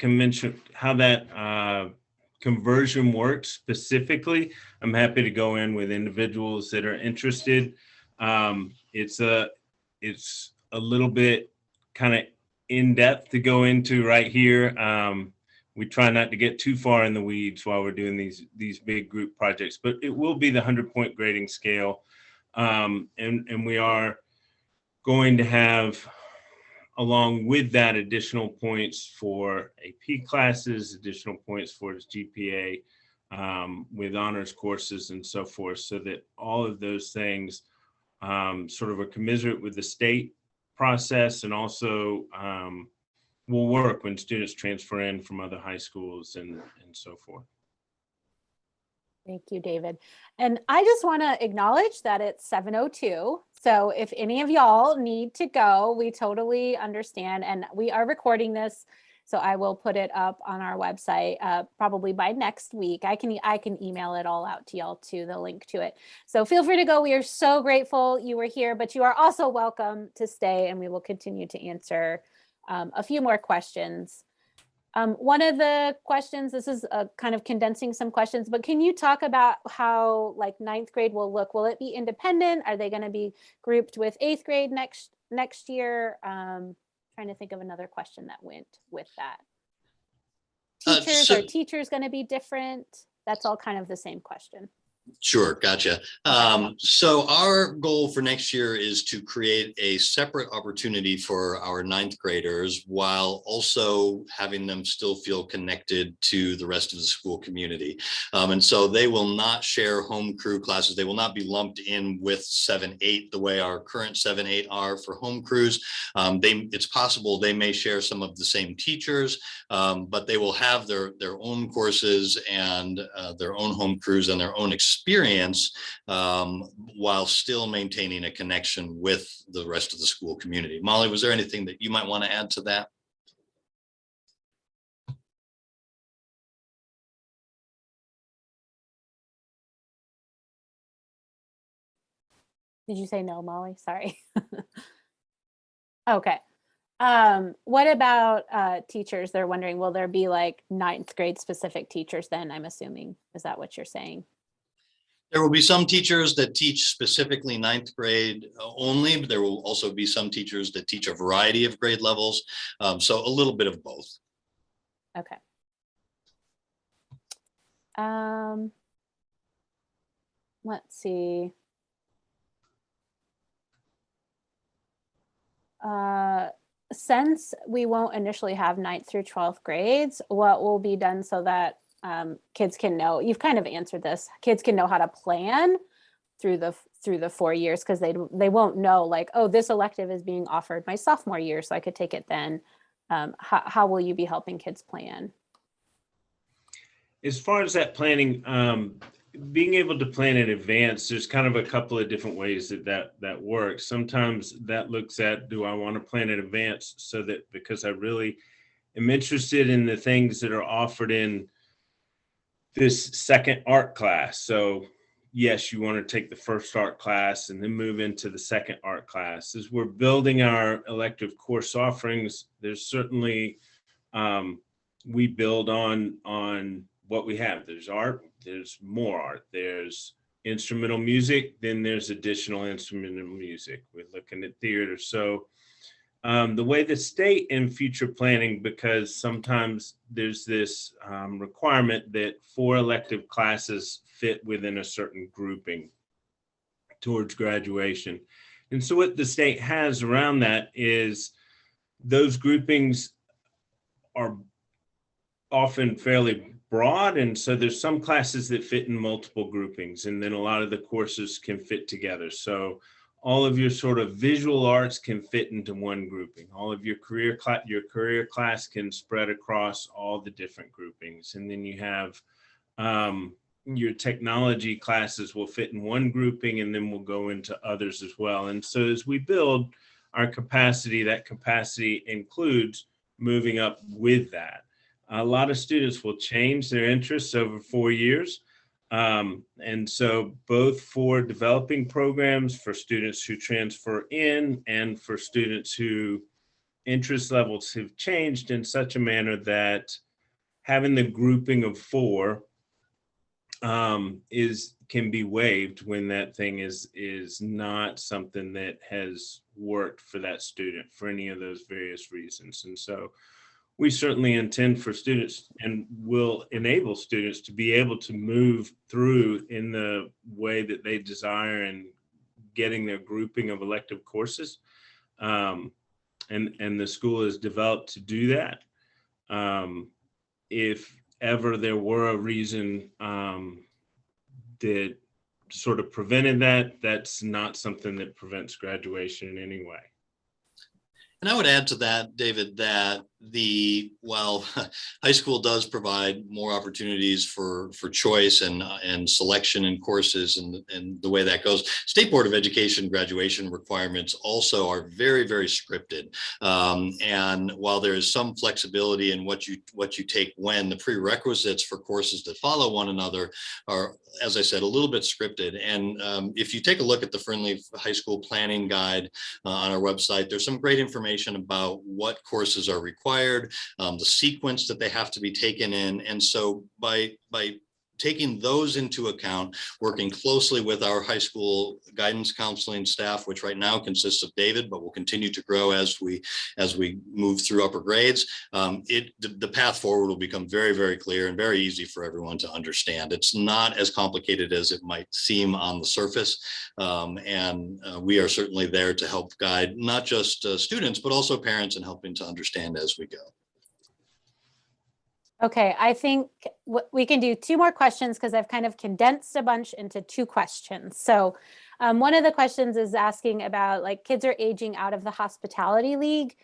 conversion works specifically, I'm happy to go in with individuals that are interested. It's a little bit kind of in-depth to go into right here. We try not to get too far in the weeds while we're doing these big group projects, but it will be the 100-point grading scale. And we are going to have, along with that, additional points for AP classes, additional points for its GPA with honors courses and so forth, so that all of those things sort of are commensurate with the state process, and also will work when students transfer in from other high schools and so forth. Thank you, David. And I just want to acknowledge that it's 7:02. So if any of y'all need to go, we totally understand. And we are recording this. So I will put it up on our website probably by next week. I can email it all out to y'all too, the link to it. So feel free to go. We are so grateful you were here, but you are also welcome to stay, and we will continue to answer a few more questions. One of the questions, this is kind of condensing some questions, but can you talk about how like 9th grade will look? Will it be independent? Are they going to be grouped with 8th grade next year? Trying to think of another question that went with that. Teachers, are teachers going to be different? That's all kind of the same question. Sure, gotcha. So our goal for next year is to create a separate opportunity for our 9th graders while also having them still feel connected to the rest of the school community. And so they will not share home crew classes. They will not be lumped in with 7-8 the way our current 7-8 are for home crews. It's possible they may share some of the same teachers, but they will have their own courses and their own home crews and their own experience while still maintaining a connection with the rest of the school community. Molly, was there anything that you might want to add to that? Did you say no, Molly? Sorry. Okay. What about teachers? They're wondering, will there be like 9th grade specific teachers then, I'm assuming? Is that what you're saying? There will be some teachers that teach specifically 9th grade only, but there will also be some teachers that teach a variety of grade levels. So a little bit of both. Okay. Let's see. Since we won't initially have 9th through 12th grades, what will be done so that kids can know, you've kind of answered this, kids can know how to plan through the 4 years, because they won't know like, oh, this elective is being offered my sophomore year, so I could take it then. How will you be helping kids plan? As far as that planning, being able to plan in advance, there's kind of a couple of different ways that works. Sometimes that looks at, do I want to plan in advance so that because I really am interested in the things that are offered in this second art class. So yes, you want to take the first art class and then move into the second art class. As we're building our elective course offerings, there's certainly, we build on what we have. There's art, there's more art, there's instrumental music, then there's additional instrumental music. We're looking at theater. So the way the state in future planning, because sometimes there's this requirement that 4 elective classes fit within a certain grouping towards graduation. And so what the state has around that is those groupings are often fairly broad. And so there's some classes that fit in multiple groupings, and then a lot of the courses can fit together. So all of your sort of visual arts can fit into one grouping. All of your career class can spread across all the different groupings. And then you have your technology classes will fit in one grouping, and then we'll go into others as well. And so as we build our capacity, that capacity includes moving up with that. A lot of students will change their interests over 4 years. And so both for developing programs for students who transfer in and for students who interest levels have changed in such a manner that having the grouping of 4 can be waived when that thing is not something that has worked for that student for any of those various reasons. And so we certainly intend for students and will enable students to be able to move through in the way that they desire and getting their grouping of elective courses. And the school is developed to do that. If ever there were a reason that sort of prevented that, that's not something that prevents graduation in any way. And I would add to that, David, that while high school does provide more opportunities for choice and selection in courses and the way that goes, State Board of Education graduation requirements also are very, very scripted. And while there is some flexibility in what you take when, the prerequisites for courses that follow one another are, as I said, a little bit scripted. And if you take a look at the FernLeaf High School Planning Guide on our website, there's some great information about what courses are required, the sequence that they have to be taken in. And so by taking those into account, working closely with our high school guidance counseling staff, which right now consists of David, but will continue to grow as we move through upper grades, the path forward will become very, very clear and very easy for everyone to understand. It's not as complicated as it might seem on the surface. We are certainly there to help guide not just students, but also parents in helping to understand as we go. Okay, I think we can do 2 more questions because I've kind of condensed a bunch into 2 questions. So one of the questions is asking about, like, kids are aging out of the hospitality league.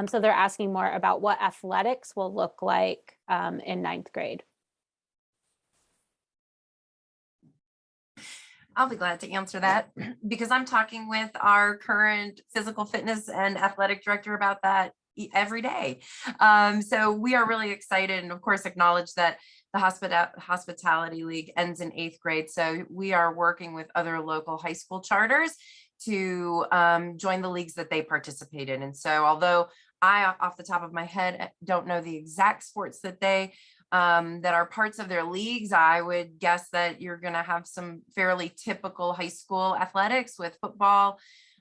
So they're asking more about what athletics will look like in 9th grade. I'll be glad to answer that because I'm talking with our current physical fitness and athletic director about that every day. So we are really excited and of course acknowledge that the hospitality league ends in 8th grade. So we are working with other local high school charters to join the leagues that they participate in. And so although I, off the top of my head, don't know the exact sports that that are parts of their leagues, I would guess that you're going to have some fairly typical high school athletics with football,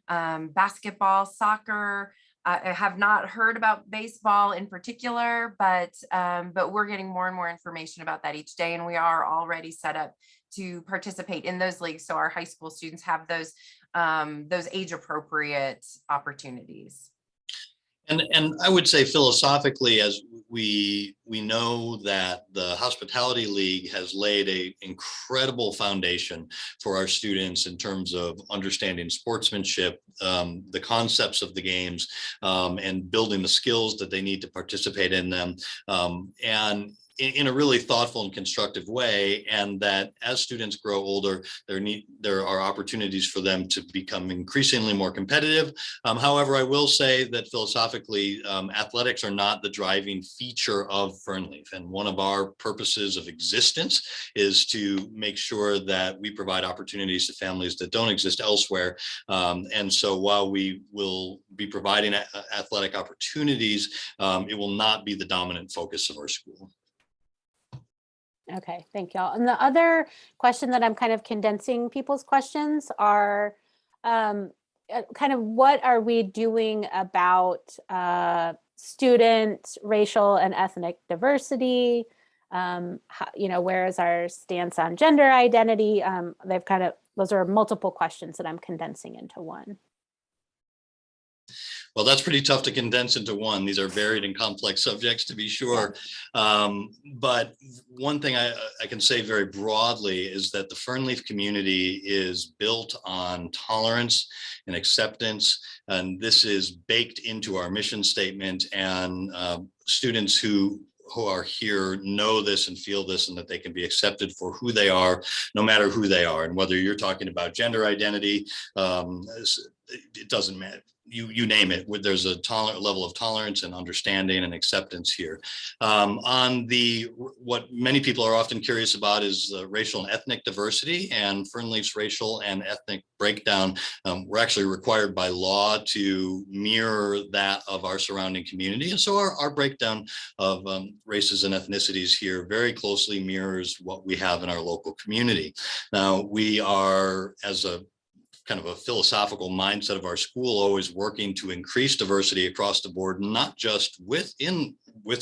basketball, soccer. I have not heard about baseball in particular, but we're getting more and more information about that each day, and we are already set up to participate in those leagues, so our high school students have those age-appropriate opportunities. And I would say philosophically, as we know that the Hospitality League has laid an incredible foundation for our students in terms of understanding sportsmanship, the concepts of the games, and building the skills that they need to participate in them. And in a really thoughtful and constructive way, and that as students grow older, there are opportunities for them to become increasingly more competitive. However, I will say that philosophically, athletics are not the driving feature of FernLeaf, and one of our purposes of existence is to make sure that we provide opportunities to families that don't exist elsewhere. And so while we will be providing athletic opportunities, it will not be the dominant focus of our school. Okay, thank y'all. And the other question that I'm kind of condensing people's questions are kind of what are we doing about student racial and ethnic diversity? Where is our stance on gender identity? Those are multiple questions that I'm condensing into one. Well, that's pretty tough to condense into one. These are varied and complex subjects, to be sure. But one thing I can say very broadly is that the FernLeaf community is built on tolerance and acceptance. And this is baked into our mission statement, and students who are here know this and feel this, and that they can be accepted for who they are, no matter who they are. And whether you're talking about gender identity, it doesn't matter. You name it, there's a level of tolerance and understanding and acceptance here. What many people are often curious about is racial and ethnic diversity, and FernLeaf's racial and ethnic breakdown. We're actually required by law to mirror that of our surrounding community. And so our breakdown of races and ethnicities here very closely mirrors what we have in our local community. Now, we are, as a kind of a philosophical mindset of our school, always working to increase diversity across the board, not just with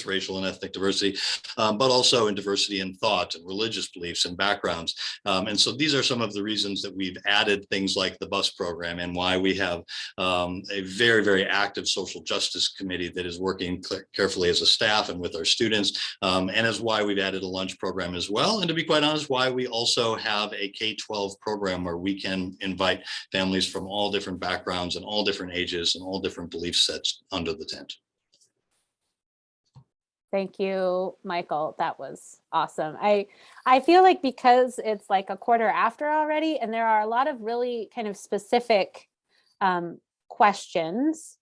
racial and ethnic diversity, but also in diversity in thought and religious beliefs and backgrounds. And so these are some of the reasons that we've added things like the bus program, and why we have a very, very active social justice committee that is working carefully as a staff and with our students, and is why we've added a lunch program as well. And to be quite honest, why we also have a K-12 program where we can invite families from all different backgrounds and all different ages and all different belief sets under the tent. Thank you, Michael. That was awesome. I feel like because it's like a quarter after already, and there are a lot of really kind of specific questions.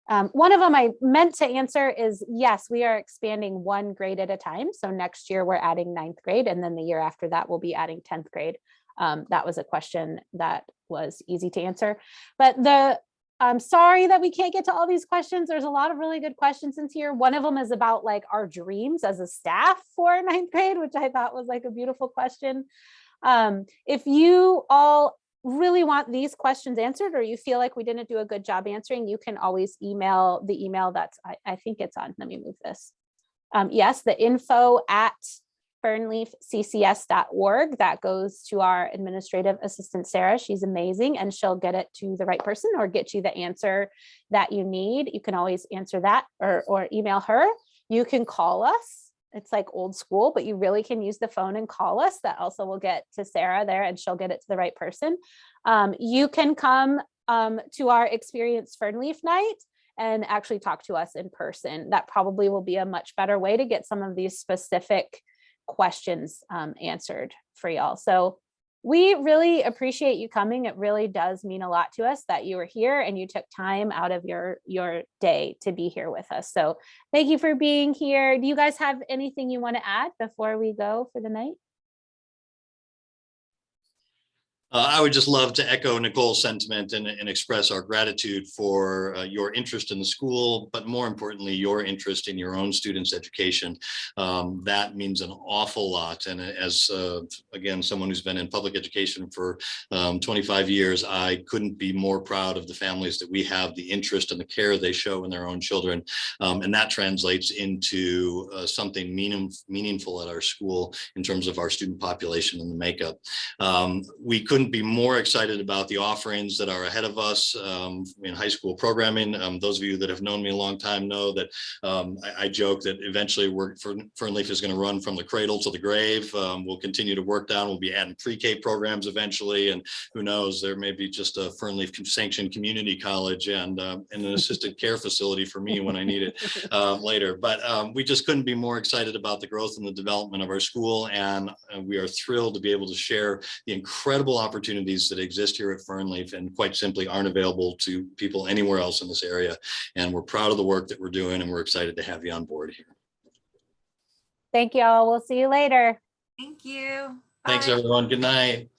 One of them I meant to answer is, yes, we are expanding one grade at a time. So next year we're adding 9th grade, and then the year after that we'll be adding 10th grade. That was a question that was easy to answer. But I'm sorry that we can't get to all these questions. There's a lot of really good questions in here. One of them is about like our dreams as a staff for 9th grade, which I thought was like a beautiful question. If you all really want these questions answered, or you feel like we didn't do a good job answering, you can always email the email that's, I think it's on, let me move this. Yes, the info@FernLeafCCS.org. That goes to our administrative assistant, Sarah. She's amazing, and she'll get it to the right person or get you the answer that you need. You can always answer that or email her. You can call us. It's like old school, but you really can use the phone and call us. That also will get to Sarah there, and she'll get it to the right person. You can come to our Experience FernLeaf night and actually talk to us in person. That probably will be a much better way to get some of these specific questions answered for y'all. So we really appreciate you coming. It really does mean a lot to us that you were here and you took time out of your day to be here with us. So thank you for being here. Do you guys have anything you want to add before we go for the night? I would just love to echo Nicole's sentiment and express our gratitude for your interest in the school, but more importantly, your interest in your own students' education. That means an awful lot. And as, again, someone who's been in public education for 25 years, I couldn't be more proud of the families that we have, the interest and the care they show in their own children. And that translates into something meaningful at our school in terms of our student population and the makeup. We couldn't be more excited about the offerings that are ahead of us in high school programming. Those of you that have known me a long time know that I joke that eventually FernLeaf is going to run from the cradle to the grave. We'll continue to work down. We'll be adding pre-K programs eventually, and who knows, there may be just a FernLeaf sanctioned community college and an assisted care facility for me when I need it later. But we just couldn't be more excited about the growth and the development of our school, and we are thrilled to be able to share the incredible opportunities that exist here at FernLeaf and quite simply aren't available to people anywhere else in this area. And we're proud of the work that we're doing, and we're excited to have you on board here. Thank you all. We'll see you later. Thank you. Thanks, Bye. everyone. Good night.